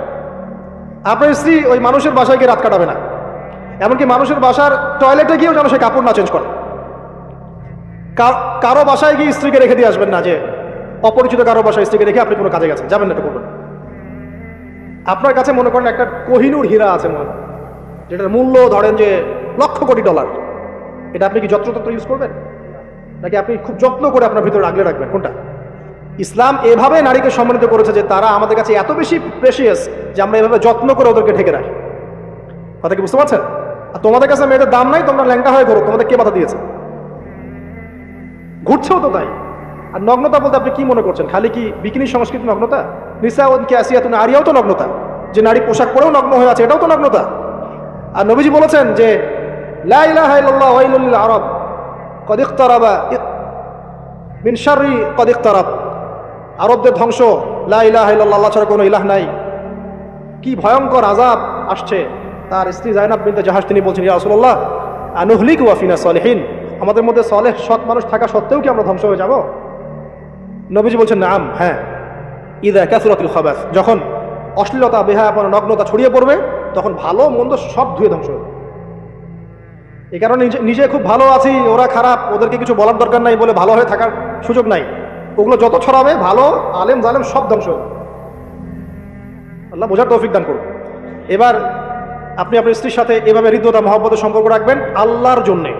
আপনার স্ত্রী ওই মানুষের বাসায় গিয়ে রাত কাটাবে না, এমনকি মানুষের বাসার টয়লেটে গিয়েও যেন সে কাপড় না চেঞ্জ করে। কারো বাসায় গিয়ে স্ত্রীকে রেখে দিয়ে আসবেন না, যে অপরিচিত কারো বাসায় স্ত্রীকে রেখে আপনি কোনো কাজে গেছেন, যাবেন না, এটা করবেন। আপনার কাছে মনে করেন একটা কোহিনূর হীরা আছে, মনে করেন যেটার মূল্য ধরেন যে লক্ষ কোটি ডলার, এটা আপনি কি যত্রতত্র ইউজ করবেন, নাকি আপনি খুব যত্ন করে আপনার ভিতরে আগলে রাখবেন? কোনটা? ইসলাম এভাবে নারীকে সম্মানিত করেছে যে তারা আমাদের কাছে এত বেশি প্রেশিয়াস যে আমরা এভাবে যত্ন করে ওদেরকে ঢেকে রাখি। কথা কি বুঝতে পারছেন? আর তোমাদের কাছে মেয়েদের দাম নাই, তোমরা ল্যাংটা হয়ে ঘোরো, তোমাদের কে বাধা দিয়েছে? ঘুরছেও তো তাই। আর নগ্নতা বলতে আপনি কি মনে করছেন? খালি কি বিকিনি সংস্কৃতি নগ্নতা? নিসাউন কাসিয়াতুন আরিয়াও তো নগ্নতা, যে নারী পোশাক পরেও নগ্ন হয়ে আছে, এটাও তো নগ্নতা। আর নবীজি বলেছেন যে লা ইলাহা ইল্লাল্লাহ ওয়াইলুল লিল আরব কদ ইকতারাবা মিন শাররি কদ ইকতারাব, আরবদের ধ্বংস, লা ইলাহা ইল্লাল্লাহ, আল্লাহ ছাড়া কোনো ইলাহ নাই, কি ভয়ঙ্কর আযাব আসছে। তার স্ত্রী জায়নাব বিনতে জাহাশ তিনি বলছেন, ইয়া রাসূলুল্লাহ আনুহলিকু ওয়া ফিনা সালিহিন, আমাদের মধ্যে সালেহ সৎ মানুষ থাকা সত্ত্বেও কি আমরা ধ্বংস হয়ে যাব? নবীজি বলছেন, নাম, হ্যাঁ, ইযা কাসরাতুল খাবাস, যখন অশ্লীলতা, বেহায়াপনা, নগ্নতা ছড়িয়ে পড়বে তখন ভালো মন্দ সব ধুয়ে ধ্বংস হবে। এই কারণে নিজে খুব ভালো আছি, ওরা খারাপ, ওদেরকে কিছু বলার দরকার নাই বলে ভালো হয়ে থাকার সুযোগ নাই। ওগুলো যত ছড়াবে, ভালো আলেম জালেম সব ধ্বংস হবে। আল্লাহ বোঝার তৌফিক দান করুন। এবার আপনি আপনার স্ত্রীর সাথে এভাবে হৃদ্যতা মহব্বতের সম্পর্ক রাখবেন আল্লাহর জন্যে।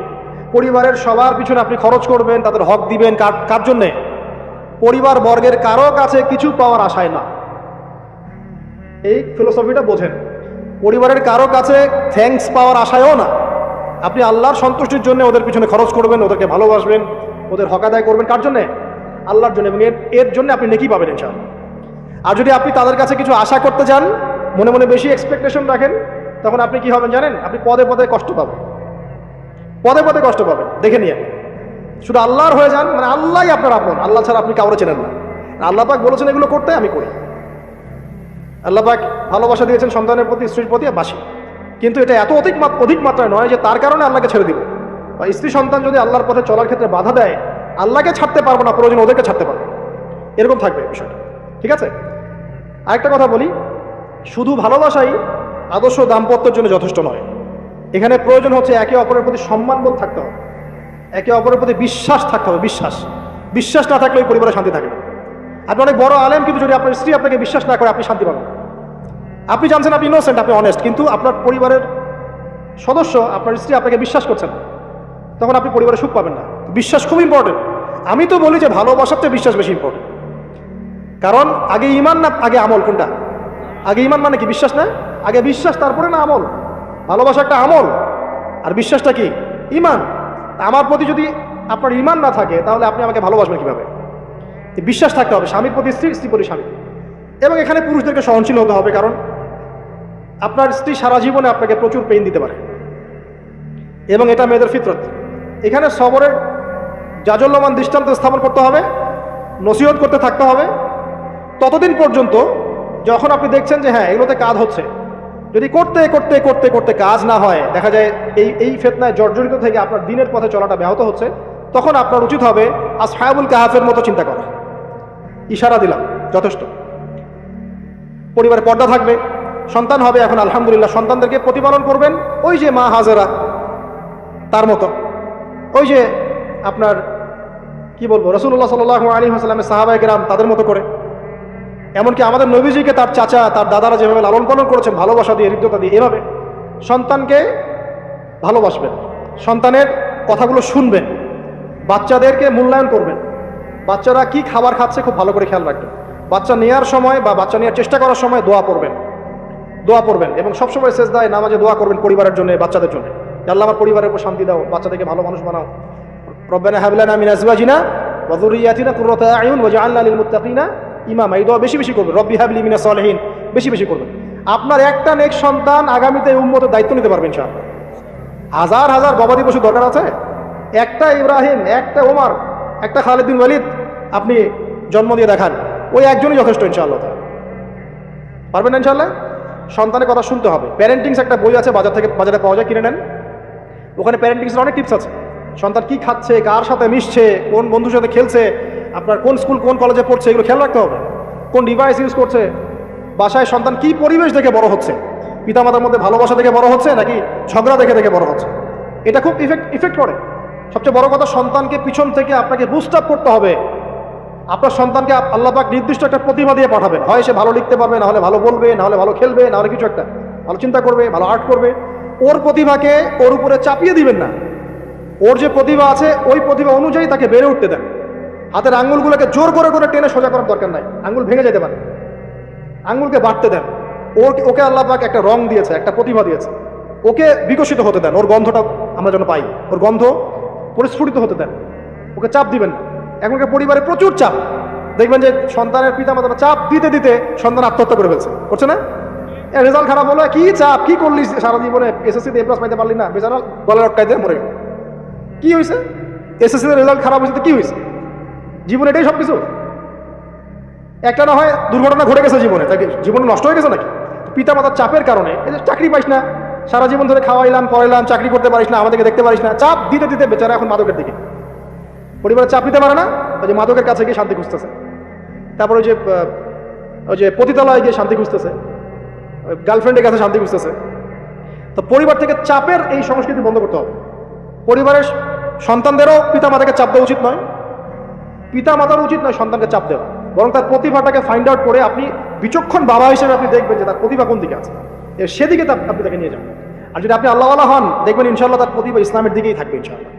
পরিবারের সবার পিছনে আপনি খরচ করবেন, তাদের হক দিবেন। কার জন্যে? পরিবার বর্গের কারো কাছে কিছু পাওয়ার আশায় না। এই ফিলোসফিটা বোঝেন। পরিবারের কারো কাছে থ্যাঙ্কস পাওয়ার আশায়ও না। আপনি আল্লাহর সন্তুষ্টির জন্য ওদের পিছনে খরচ করবেন, ওদেরকে ভালোবাসবেন, ওদের হক আদায় করবেন। কার জন্যে? আল্লাহর জন্য। এবং এর জন্য আপনি নেকি পাবেন ইনশাআল্লাহ। আর যদি আপনি তাদের কাছে কিছু আশা করতে যান, মনে মনে বেশি এক্সপেকটেশন রাখেন, তখন আপনি কি হবেন জানেন? আপনি পদে পদে কষ্ট পাবেন, পদে পদে কষ্ট পাবেন। দেখে নিয়ে শুধু আল্লাহর হয়ে যান, মানে আল্লাহই আপনার আপন, আল্লাহ ছাড়া আপনি কাউরে চেনেন না। আল্লাহ পাক বলেছেন এগুলো করতে, আমি করি। আল্লাহ পাক ভালোবাসা দিয়েছেন সন্তানের প্রতি, স্ত্রীর প্রতি, বাসি। কিন্তু এটা এত অধিক মাত্রায় নয় যে তার কারণে আল্লাহকে ছেড়ে দিব। বা স্ত্রী সন্তান যদি আল্লাহর পথে চলার ক্ষেত্রে বাধা দেয়, আল্লাহকে ছাড়তে পারবো না, প্রয়োজন ওদেরকে ছাড়তে পারবো, এরকম থাকবে বিষয়টা। ঠিক আছে? আরেকটা কথা বলি, শুধু ভালোবাসাই আদর্শ দাম্পত্যের জন্য যথেষ্ট নয়। এখানে প্রয়োজন হচ্ছে একে অপরের প্রতি সম্মানবোধ থাকতে হবে, একে অপরের প্রতি বিশ্বাস থাকতে হবে। বিশ্বাস না থাকলে ওই পরিবারে শান্তি থাকে না। আপনি অনেক বড় আলেম, কিন্তু যদি আপনার স্ত্রী আপনাকে বিশ্বাস না করে, আপনি শান্তি পাবেন। আপনি জানছেন আপনি ইনোসেন্ট, আপনি অনেস্ট, কিন্তু আপনার পরিবারের সদস্য, আপনার স্ত্রী আপনাকে বিশ্বাস করছেন, তখন আপনি পরিবারে সুখ পাবেন না। বিশ্বাস খুব ইম্পর্টেন্ট। আমি তো বলি যে ভালোবাসার চেয়ে বিশ্বাস বেশি ইম্পর্টেন্ট। কারণ আগে ইমান না আগে আমল? কোনটা আগে? ইমান মানে কি? বিশ্বাস না? আগে বিশ্বাস, তারপরে না আমল? ভালোবাসা একটা আমল, আর বিশ্বাসটা কি? ইমান। আমার প্রতি যদি আপনার ইমান না থাকে, তাহলে আপনি আমাকে ভালোবাসবেন কিভাবে? বিশ্বাস থাকতে হবে, স্বামীর প্রতি স্ত্রী, স্ত্রী প্রতি স্বামী। এবং এখানে পুরুষদেরকে সহনশীল হতে হবে, কারণ আপনার স্ত্রী সারা জীবনে আপনাকে প্রচুর পেইন দিতে পারে, এবং এটা মেয়েদের ফিতরত। এখানে সবরের জাজল্যমান দৃষ্টান্ত স্থাপন করতে হবে, নসিহত করতে থাকতে হবে, ততদিন পর্যন্ত যখন আপনি দেখছেন যে হ্যাঁ এগুলোতে কাজ হচ্ছে। যদি করতে করতে করতে করতে কাজ না হয়, দেখা যায় এই ফিতনায় জর্জরিত থেকে আপনার দিনের পথে চলাটা ব্যাহত হচ্ছে, তখন আপনার উচিত হবে আসহাবুল কাহাফের মতো চিন্তা করা। ইশারা দিলাম, যথেষ্ট। পরিবারে পর্দা থাকবে, সন্তান হবে, এখন আলহামদুলিল্লাহ সন্তানদেরকে প্রতিপালন করবেন। ওই যে মা হাজেরা, তার মতো। ওই যে আপনার কি বলবো, রাসূলুল্লাহ সাল্লাল্লাহু আলাইহি ওয়াসাল্লামের সাহাবায়ে কেরাম তাদের মতো করে, এমনকি আমাদের নবীজিকে তার চাচা তার দাদারা যেভাবে লালন পালন করেছেন ভালোবাসা দিয়ে, হৃদ্যতা দিয়ে, এভাবে সন্তানকে ভালোবাসবেন, সন্তানের কথাগুলো শুনবেন, বাচ্চাদেরকে মূল্যায়ন করবেন, বাচ্চারা কি খাবার খাচ্ছে খুব ভালো করে খেয়াল রাখবেন, বাচ্চা নেওয়ার সময় বা বাচ্চা নেওয়ার চেষ্টা করার সময় দোয়া পড়বেন এবং সবসময় সেজদায় নামাজে দোয়া করবেন পরিবারের জন্য, বাচ্চাদের জন্য, আল্লাহ আমার পরিবারের উপর শান্তি দাও, বাচ্চাদেরকে ভালো মানুষ বানাও, রব্বানা হাব লানা মিন আজওয়াজিনা ওয়া যুররিয়াতিনা কুররাতা আয়ুন ওয়াজআলনা লিল মুত্তাকিনা ইমামা। এই দোয়া বেশি বেশি করবেন, রব্বি হাবলি মিনাস সালিহিন বেশি বেশি করবেন। আপনার একটা নেক সন্তান আগামীতে উম্মতের দায়িত্ব নিতে পারবেন ইনশাআল্লাহ। হাজার হাজার গবাদি পশু দরকার আছে, একটা ইব্রাহিম, একটা ওমর, একটা খালিদ বিন ওয়ালিদ আপনি জন্ম দিয়ে দেখান, ওই একজনই যথেষ্ট ইনশাআল্লাহ। পারবেন না ইনশাআল্লাহ? সন্তানের কথা শুনতে হবে। প্যারেন্টিংস একটা বই আছে, বাজারে পাওয়া যায়, কিনে নেন। ওখানে প্যারেন্টিংসের অনেক টিপস আছে। সন্তান কি খাচ্ছে, কার সাথে মিশছে, কোন বন্ধুর সাথে খেলছে, আপনার কোন স্কুল কোন কলেজে পড়ছে, এগুলো খেয়াল রাখতে হবে। কোন ডিভাইস ইউজ করছে, বাসায় সন্তান কি পরিবেশ দেখে বড় হচ্ছে, পিতামাতার মধ্যে ভালোবাসা দেখে বড় হচ্ছে নাকি ঝগড়া দেখে দেখে বড় হচ্ছে, এটা খুব ইফেক্ট করে। সবচেয়ে বড় কথা, সন্তানকে পিছন থেকে আপনাকে বুস্ট আপ করতে হবে। আপনার সন্তানকে আল্লাহ পাক নির্দিষ্ট একটা প্রতিভা দিয়ে পাঠাবেন, হয় সে ভালো লিখতে পারবে, না হলে ভালো বলবে, না হলে ভালো খেলবে, না হলে কিছু একটা ভালো চিন্তা করবে, ভালো আর্ট করবে। ওর প্রতিভাকে ওর উপরে চাপিয়ে দিবেন না, ওর যে প্রতিভা আছে ওই প্রতিভা অনুযায়ী তাকে বেড়ে উঠতে দেন। হাতের আঙ্গুলগুলোকে জোর করে করে টেনে সোজা করার দরকার নাই, আঙ্গুল ভেঙে যেতে পারে, আঙ্গুলকে বাড়তে দেন। ওকে আল্লাহ পাক একটা রং দিয়েছে, একটা প্রতিভা দিয়েছে, ওকে বিকশিত হতে দেন, ওর গন্ধটা আমরা যেন পাই, ওর গন্ধ পরিস্ফুটিত হতে দেন, ওকে চাপ দিবেন না। এখনকার পরিবারে প্রচুর চাপ, দেখবেন যে সন্তানের পিতামাতারা চাপ দিতে দিতে সন্তান আত্মহত্যা করে ফেলছে, করছে না? রেজাল্ট খারাপ হলো, কি চাপ, কি করলি সারা জীবনে, এসএসসিতে এ প্লাস পাইতে পারলি না, বেচারা গলায় আটকাইতে মরে গেল। কি হয়েছে? এসএসসিতে রেজাল্ট খারাপ হয়েছে তো কি হয়েছে? জীবনে এটাই সব কিছু? একটা না হয় দুর্ঘটনা ঘটে গেছে জীবনে, তাকে জীবন নষ্ট হয়ে গেছে নাকি? পিতামাতার চাপের কারণে, এই যে চাকরি পাইস না, সারা জীবন ধরে খাওয়াইলাম পড়াইলাম, চাকরি করতে পারিস না, আমাদেরকে দেখতে পারিস না, চাপ দিতে দিতে বেচারা এখন মাদকের দিকে, পরিবারের চাপ দিতে পারে না, ওই যে মাদকের কাছে গিয়ে শান্তি খুঁজতেছে, তারপর ওই যে পতিতালয়ে গিয়ে শান্তি খুঁজতেছে, গার্লফ্রেন্ডের কাছে শান্তি খুঁজতেছে। তো পরিবার থেকে চাপের এই সংস্কৃতি বন্ধ করতে হবে। পরিবারের সন্তানদেরও পিতামাতাকে চাপ দেওয়া উচিত নয়, পিতামাতার উচিত নয় সন্তানকে চাপ দেওয়া, বরং তার প্রতিভাটাকে ফাইন্ড আউট করে আপনি বিচক্ষণ বাবা হিসেবে আপনি দেখবেন যে তার প্রতিভা কোন দিকে আছে, সেদিকে আপনি তাকে নিয়ে যান। আর যদি আপনি আল্লাহওয়ালা হন, দেখবেন ইনশাআল্লাহ তার প্রতিভা ইসলামের দিকেই থাকবে ইনশাআল্লাহ।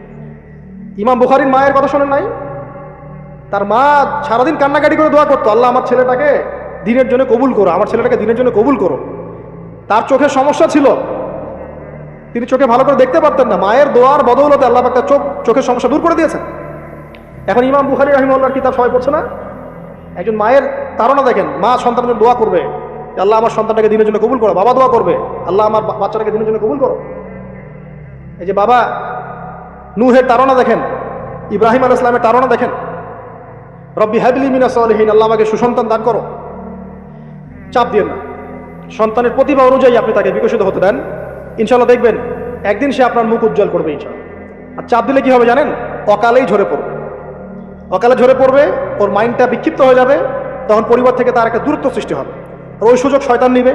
ইমাম বুখারীর মায়ের কথা শোনেন নাই? তার মা সারাদিন কান্নাকাটি করে দোয়া করতো, আল্লাহ আমার ছেলেটাকে দিনের জন্য কবুল করো, আমার ছেলেটাকে দিনের জন্য কবুল করো। তার চোখে সমস্যা ছিল, তিনি চোখে ভালো করে দেখতে পারতেন না, মায়ের দোয়ার বদৌলতে আল্লাহ পাক তার চোখের সমস্যা দূর করে দিয়েছেন। এখন ইমাম বুখারী রাহিমাহুল্লাহর কিতাব সবাই পড়ছে না? একজন মায়ের তাড়না দেখেন, মা সন্তানের জন্য দোয়া করবে, আল্লাহ আমার সন্তানটাকে দিনের জন্য কবুল করো, বাবা দোয়া করবে, আল্লাহ আমার বাচ্চাটাকে দিনের জন্য কবুল করো। এই যে বাবা নূহের তাড়না দেখেন, ইব্রাহিম আলাইহিস সালামের তাড়না দেখেন, রব্বি হাবলি মিনাস সালিহিন, আল্লাহ আমাকে সুসন্তান দান করো। চাপ দিয়েন না, সন্তানের প্রতিভা অনুযায়ী আপনি তাকে বিকশিত হতে দেন, ইনশাআল্লাহ দেখবেন একদিন সে আপনার মুখ উজ্জ্বল করবে ইনশাআল্লাহ। আর চাপ দিলে কি হবে জানেন? অকালেই ঝরে পড়বে, অকালে ঝরে পড়বে, ওর মাইন্ডটা বিক্ষিপ্ত হয়ে যাবে, তখন পরিবার থেকে তার একটা দূরত্ব সৃষ্টি হবে। আর ওই সুযোগ শয়তান নিবে,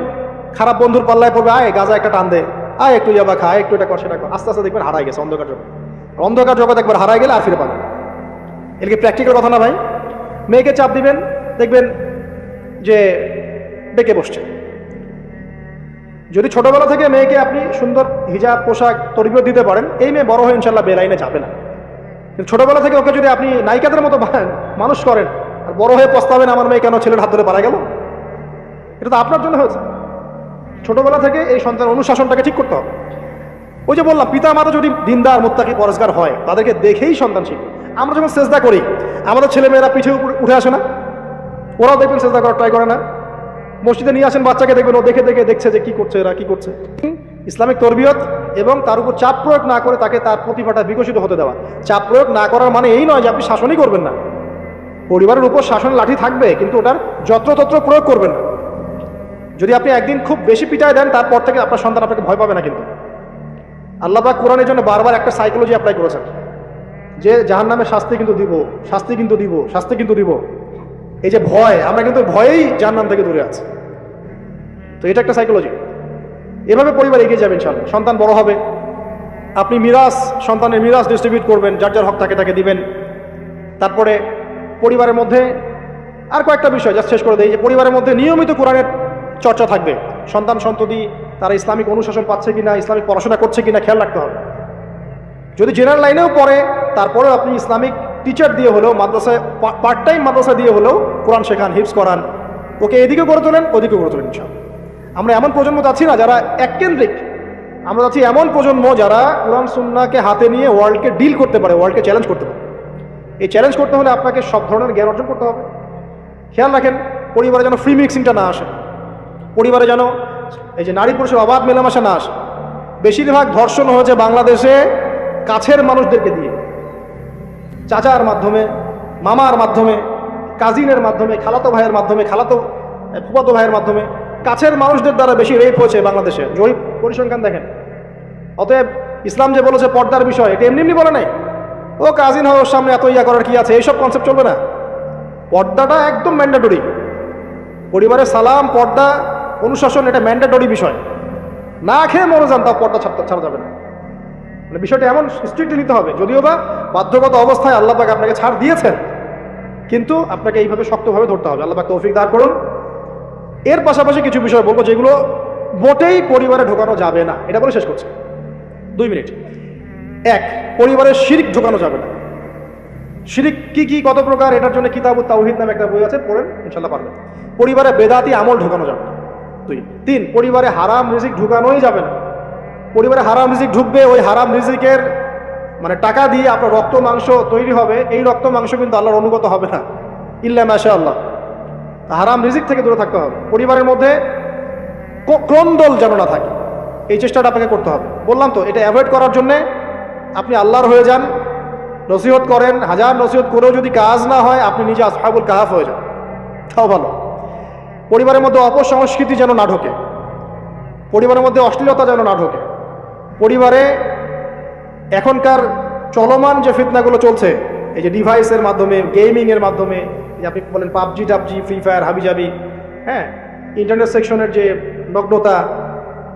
খারাপ বন্ধুর পাল্লায় পড়বে, আয় গাজা একটা টান দে, আয় একটু ইয়াবা খা, একটু এটা কর সেটা কর, আস্তে আস্তে দেখবেন হারাই গেছে অন্ধকার জগৎ। অন্ধকার জগৎ একবার হারাই গেলে আর ফিরে পাবেন। এর কি প্র্যাকটিক্যাল কথা না ভাই? মেয়েকে চাপ দিবেন, দেখবেন যে ডেকে বসছে। যদি ছোটবেলা থেকে মেয়েকে আপনি সুন্দর হিজাব পোশাক তরবিয়ত দিতে পারেন, এই মেয়ে বড় হয়ে ইনশাল্লাহ বেলাইনে যাবে না। কিন্তু ছোটবেলা থেকে ওকে যদি আপনি নায়িকাদের মতো মানুষ করেন, আর বড় হয়ে পস্তাবেন আমার মেয়ে কেন ছেলের হাত ধরে পারা গেল, এটা তো আপনার জন্য হয়েছে। ছোটবেলা থেকে এই সন্তান অনুশাসনটাকে ঠিক করতে হবে। ওই যে বললাম, পিতা মাতা যদি দিনদার মুত্তাকি পরেজগার হয়, তাদেরকে দেখেই সন্তান শিখবে। আমরা যখন সেজদা করি, আমাদের ছেলেমেয়েরা পিঠে উঠে আসে না? ওরাও দেখবেন সেজদা করার ট্রাই করে না? মসজিদে নিয়ে আসেন বাচ্চাকে, দেখবেন ও দেখে দেখে দেখছে যে কি করছে এরা, কি করছে। ইসলামিক তরবিয়ত এবং তার উপর চাপ প্রয়োগ না করে তাকে তার প্রতিভাটা বিকশিত হতে দেওয়া। চাপ প্রয়োগ না করার মানে এই নয় যে আপনি শাসনই করবেন না, পরিবারের উপর শাসন লাঠি থাকবে, কিন্তু ওটার যত্রতত্র প্রয়োগ করবেন না। যদি আপনি একদিন খুব বেশি পিটায় দেন, তারপর থেকে আপনার সন্তান আপনাকে ভয় পাবে না। কিন্তু আল্লাহ পাক কোরআনের জন্য বারবার একটা সাইকোলজি অ্যাপ্লাই করেছেন যে জাহান্নামের শাস্তি কিন্তু দিব, শাস্তি কিন্তু দিব, শাস্তি কিন্তু দিব। এই যে ভয়, আমরা কিন্তু ভয়েই জাহান্নাম থেকে দূরে আছি। তো এটা একটা সাইকোলজি। এভাবে পরিবার এগিয়ে যাবে ইনশাআল্লাহ। সন্তান বড় হবে, আপনি মিরাস, সন্তানের মিরাস ডিস্ট্রিবিউট করবেন, যার যার হক থাকে তাকে দিবেন। তারপরে পরিবারের মধ্যে আর কয়েকটা বিষয় জাস্ট শেষ করে দেই, যে পরিবারের মধ্যে নিয়মিত কোরআনের চর্চা থাকবে। সন্তান সন্ততি তারা ইসলামিক অনুশাসন পাচ্ছে কিনা, ইসলামিক পড়াশোনা করছে কিনা খেয়াল রাখতে হবে। যদি জেনারেল লাইনেও পড়ে, তারপরেও আপনি ইসলামিক টিচার দিয়ে হলেও, মাদ্রাসায় পার্ট টাইম মাদ্রাসা দিয়ে হলেও কোরআন শেখান, হিফজ করান, ওকে এদিকে করে তোলেন ওদিকে করে তোলেন ইনশাআল্লাহ। আমরা এমন প্রজন্ম যাচ্ছি না যারা এককেন্দ্রিক, আমরা যাচ্ছি এমন প্রজন্ম যারা কোরআন সুন্নাহকে হাতে নিয়ে ওয়ার্ল্ডকে ডিল করতে পারে, ওয়ার্ল্ডকে চ্যালেঞ্জ করতে পারে। এই চ্যালেঞ্জ করতে হলে আপনাকে সব ধরনের জ্ঞান অর্জন করতে হবে। খেয়াল রাখেন পরিবারে যেন ফ্রি মিক্সিংটা না আসে, পরিবারে যেন এই যে নারী পুরুষের অবাধ মেলামেশা না আসে। বেশিরভাগ ধর্ষণ হয়েছে বাংলাদেশে কাছের মানুষদেরকে দিয়ে, চাচার মাধ্যমে, মামার মাধ্যমে, কাজিনের মাধ্যমে, খালাতো ভাইয়ের মাধ্যমে, ফুফাতো ভাইয়ের মাধ্যমে, কাছের মানুষদের দ্বারা বেশি রেপ হয়েছে বাংলাদেশে। জরিপ পরিসংখ্যান দেখেন। অতএব ইসলাম যে বলেছে পর্দার বিষয়, এটা এমনি এমনি বলে নাই ও কাজিন হয় ওর সামনে এত ইয়া করার কি আছে, এইসব কনসেপ্ট চলবে না। পর্দাটা একদম ম্যান্ডেটরি। পরিবারের সালাম, পর্দা, অনুশাসন এটা ম্যান্ডেটরি বিষয়। না খেয়ে মরে যান তাও পর্দা ছাড়া যাবে না। মানে বিষয়টা এমন স্ট্রিক্টলি নিতে হবে, যদিও বা বাধ্যগত অবস্থায় আল্লাহ পাক আপনাকে ছাড় দিয়েছেন, কিন্তু আপনাকে এইভাবে শক্তভাবে ধরতে হবে। আল্লাহ পাক তৌফিক দান করুন। এর পাশাপাশি কিছু বিষয় বলবো যেগুলো মোটেই পরিবারে ঢোকানো যাবে না, এটা বলে শেষ করছি 2 মিনিট। 1, পরিবারের শিরক ঢোকানো যাবে না। শিরক কি কি কত প্রকার, এটার জন্য কিতাবুত তাওহীদ নামে একটা বই আছে, পড়েন ইনশাআল্লাহ পারবেন। পরিবারে বেদাতি আমল ঢোকানো যাবে না। 2, 3, পরিবারে হারাম রিজিক ঢুকানোই যাবে না। পরিবারে হারাম রিজিক ঢুকবে, ওই হারাম রিজিকের মানে টাকা দিয়ে আপনার রক্ত মাংস তৈরি হবে, এই রক্ত মাংস কিন্তু আল্লাহর অনুগত হবে না, ইল্লা মাশাআল্লাহ। হারাম রিজিক থেকে দূরে থাকতে হবে। পরিবারের মধ্যে ক্রন্দল যেন না থাকে, এই চেষ্টাটা আপনাকে করতে হবে। বললাম তো, এটা অ্যাভয়েড করার জন্যে আপনি আল্লাহর হয়ে যান, নসিহত করেন, হাজার নসিহত করেও যদি কাজ না হয় আপনি নিজে আসহাবুল কাহাফ হয়ে যান, তাও ভালো। পরিবারের মধ্যে অপসংস্কৃতি যেন না ঢোকে, পরিবারের মধ্যে অশ্লীলতা যেন না ঢোকে। পরিবারে এখনকার চলমান যে ফিতনাগুলো চলছে, এই যে ডিভাইসের মাধ্যমে, গেমিংয়ের মাধ্যমে, যে আপনি বলেন পাবজি টাবজি, ফ্রি ফায়ার, হাবিজাবি, হ্যাঁ, ইন্টারনেট সেকশনের যে নগ্নতা,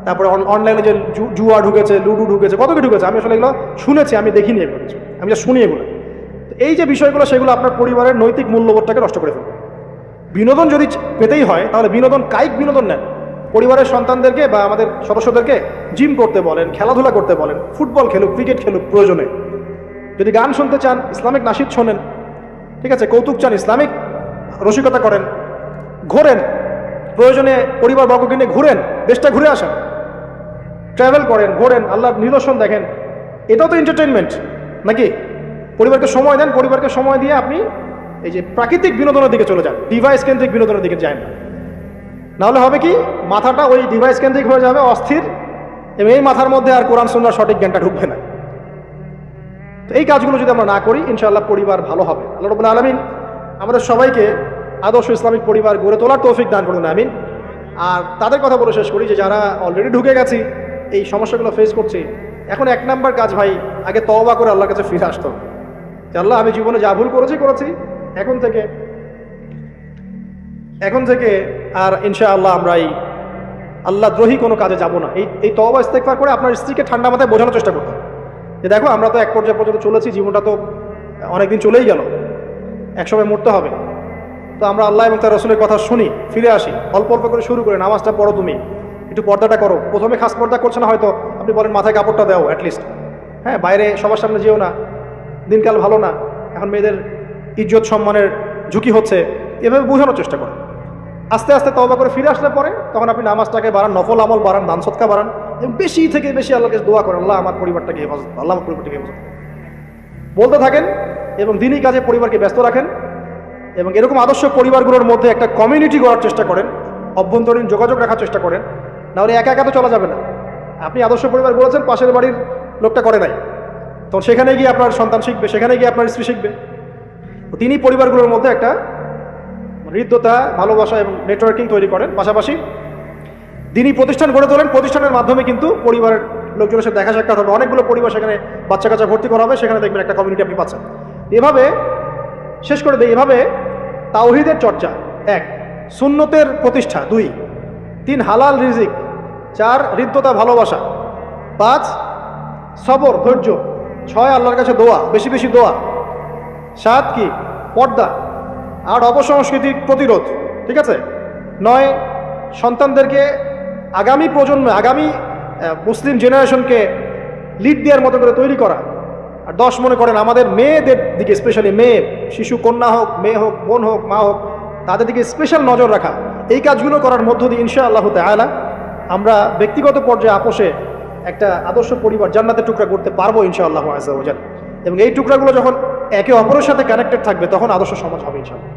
তারপরে অনলাইনে যে জুয়া ঢুকেছে, লুডু ঢুকেছে, কত কি ঢুকেছে, আমি আসলে এগুলো শুনেছি, আমি দেখিনি এগুলো কিছু, আমি যা শুনি এগুলো। এই যে বিষয়গুলো, সেগুলো আপনার পরিবারের নৈতিক মূল্যবোধটাকে নষ্ট করে ফেলবে। বিনোদন যদি পেতেই হয় তাহলে বিনোদন, কায়িক বিনোদন নেন। পরিবারের সন্তানদেরকে বা আমাদের সদস্যদেরকে জিম করতে বলেন, খেলাধুলা করতে বলেন, ফুটবল খেলুক, ক্রিকেট খেলুক প্রয়োজনে। যদি গান শুনতে চান ইসলামিক নাশিদ শোনেন, ঠিক আছে, কৌতুক চান ইসলামিক রসিকতা করেন, ঘোরেন, প্রয়োজনে পরিবার বর্গকে নিয়ে ঘুরেন, দেশটা ঘুরে আসেন, ট্রাভেল করেন, ঘোরেন, আল্লাহর নিদর্শন দেখেন, এটাও তো এন্টারটেনমেন্ট নাকি? পরিবারকে সময় দেন, পরিবারকে সময় দিয়ে আপনি এই যে প্রাকৃতিক বিনোদনের দিকে চলে যান, ডিভাইস কেন্দ্রিক বিনোদনের দিকে যায় না। নাহলে হবে কি, মাথাটা ওই ডিভাইস কেন্দ্রিক হয়ে যাবে, অস্থির, এবং এই মাথার মধ্যে আর কোরআন সুন্নাহর সঠিক জ্ঞানটা ঢুকবে না। তো এই কাজগুলো যদি আমরা না করি, ইনশাআল্লাহ পরিবার ভালো হবে। আল্লাহ রাব্বুল আলামিন আমাদের সবাইকে আদর্শ ইসলামিক পরিবার গড়ে তোলার তৌফিক দান করুন, আমিন। আর তাদের কথা বলে শেষ করি যে যারা অলরেডি ঢুকে গেছি, এই সমস্যাগুলো ফেস করছি, এখন 1 নাম্বার কাজ ভাই, আগে তওবা করে আল্লাহর কাছে ফিরে আসতে হবে যে আল্লাহ, আমি জীবনে যা ভুল করেছি, এখন থেকে আর ইনশাআল্লাহ আমরা এই আল্লাহ দ্রোহী কোনো কাজে যাব না। এই তওবা ইস্তেগফার করে আপনার স্ত্রীকে ঠান্ডা মাথায় বোঝানোর চেষ্টা করতে হবে যে দেখো, আমরা তো এক পর্যায়ে পর্যন্ত চলেছি, জীবনটা তো অনেকদিন চলেই গেল, একসময় মরতে হবে। তো আমরা আল্লাহ এবং তার রাসূলের কথা শুনি, ফিরে আসি, অল্প অল্প করে শুরু করে নামাজটা পড়ো, তুমি একটু পর্দাটা করো। প্রথমে খাস পর্দা করছে না হয়তো, আপনি বলেন মাথায় কাপড়টা দাও অ্যাটলিস্ট, হ্যাঁ, বাইরে সবার সামনে যেও না, দিনকাল ভালো না, এখন মেয়েদের ইজ্জত সম্মানের ঝুঁকি হচ্ছে, এভাবে বোঝানোর চেষ্টা করেন। আস্তে আস্তে তওবা করে ফিরে আসলে পরে তখন আপনি নামাজটাকে বাড়ান, নফল আমল বাড়ান, দান সদকা বাড়ান, এবং বেশি থেকে বেশি আল্লাহকে দোয়া করেন, আল্লাহ আমার পরিবারটাকে হেফাজত, আল্লাহ আমার পরিবারটাকে হেফাজত বলতে থাকেন, এবং দিনই কাজে পরিবারকে ব্যস্ত রাখেন, এবং এরকম আদর্শ পরিবারগুলোর মধ্যে একটা কমিউনিটি গড়ার চেষ্টা করেন, অভ্যন্তরীণ যোগাযোগ রাখার চেষ্টা করেন। নাহলে একা একা তো চলা যাবে না। আপনি আদর্শ পরিবার বলেছেন, পাশের বাড়ির লোকটা করে নাই, তখন সেখানে গিয়ে আপনার সন্তান শিখবে, সেখানে গিয়ে আপনার স্ত্রী শিখবে। তিনি পরিবারগুলোর মধ্যে একটা হৃদ্যতা, ভালোবাসা এবং নেটওয়ার্কিং তৈরি করেন। পাশাপাশি দিনই প্রতিষ্ঠান গড়ে তোলেন, প্রতিষ্ঠানের মাধ্যমে কিন্তু পরিবারের লোকজনের সাথে দেখা সাক্ষাৎ হবে, অনেকগুলো পরিবার সেখানে বাচ্চা কাচ্চা ভর্তি করা হবে, সেখানে দেখবেন একটা কমিউনিটি আপনি পাচ্ছেন। এভাবে শেষ করে দেয়, এভাবে তাওহীদের চর্চা 1, সুন্নতের প্রতিষ্ঠা 2, 3 হালাল রিজিক, 4 হৃদ্যতা ভালোবাসা, 5 সবর, ধৈর্য। 6 আল্লাহর কাছে দোয়া, বেশি বেশি দোয়া। 7 কি? পর্দা। 8 অপসংস্কৃতির প্রতিরোধ, ঠিক আছে? 9 সন্তানদেরকে আগামী প্রজন্মে, আগামী মুসলিম জেনারেশনকে লিড দেওয়ার মতো করে তৈরি করা। আর 10 মনে করেন আমাদের মেয়েদের দিকে, স্পেশালি মেয়ে, শিশু, কন্যা হোক, মেয়ে হোক, বোন হোক, মা হোক, তাদের দিকে স্পেশাল নজর রাখা। এই কাজগুলো করার মধ্য দিয়ে ইনশাআল্লাহ তাআলা আমরা ব্যক্তিগত পর্যায়ে আপোষে একটা আদর্শ পরিবার জান্নাতের টুকরা করতে পারবো ইনশাআল্লাহ আযজা ওয়া জাল। এবং এই টুকরাগুলো যখন একে অপরের সাথে কানেক্টেড থাকবে তখন আদর্শ সমাজ হবে ইনশাআল্লাহ।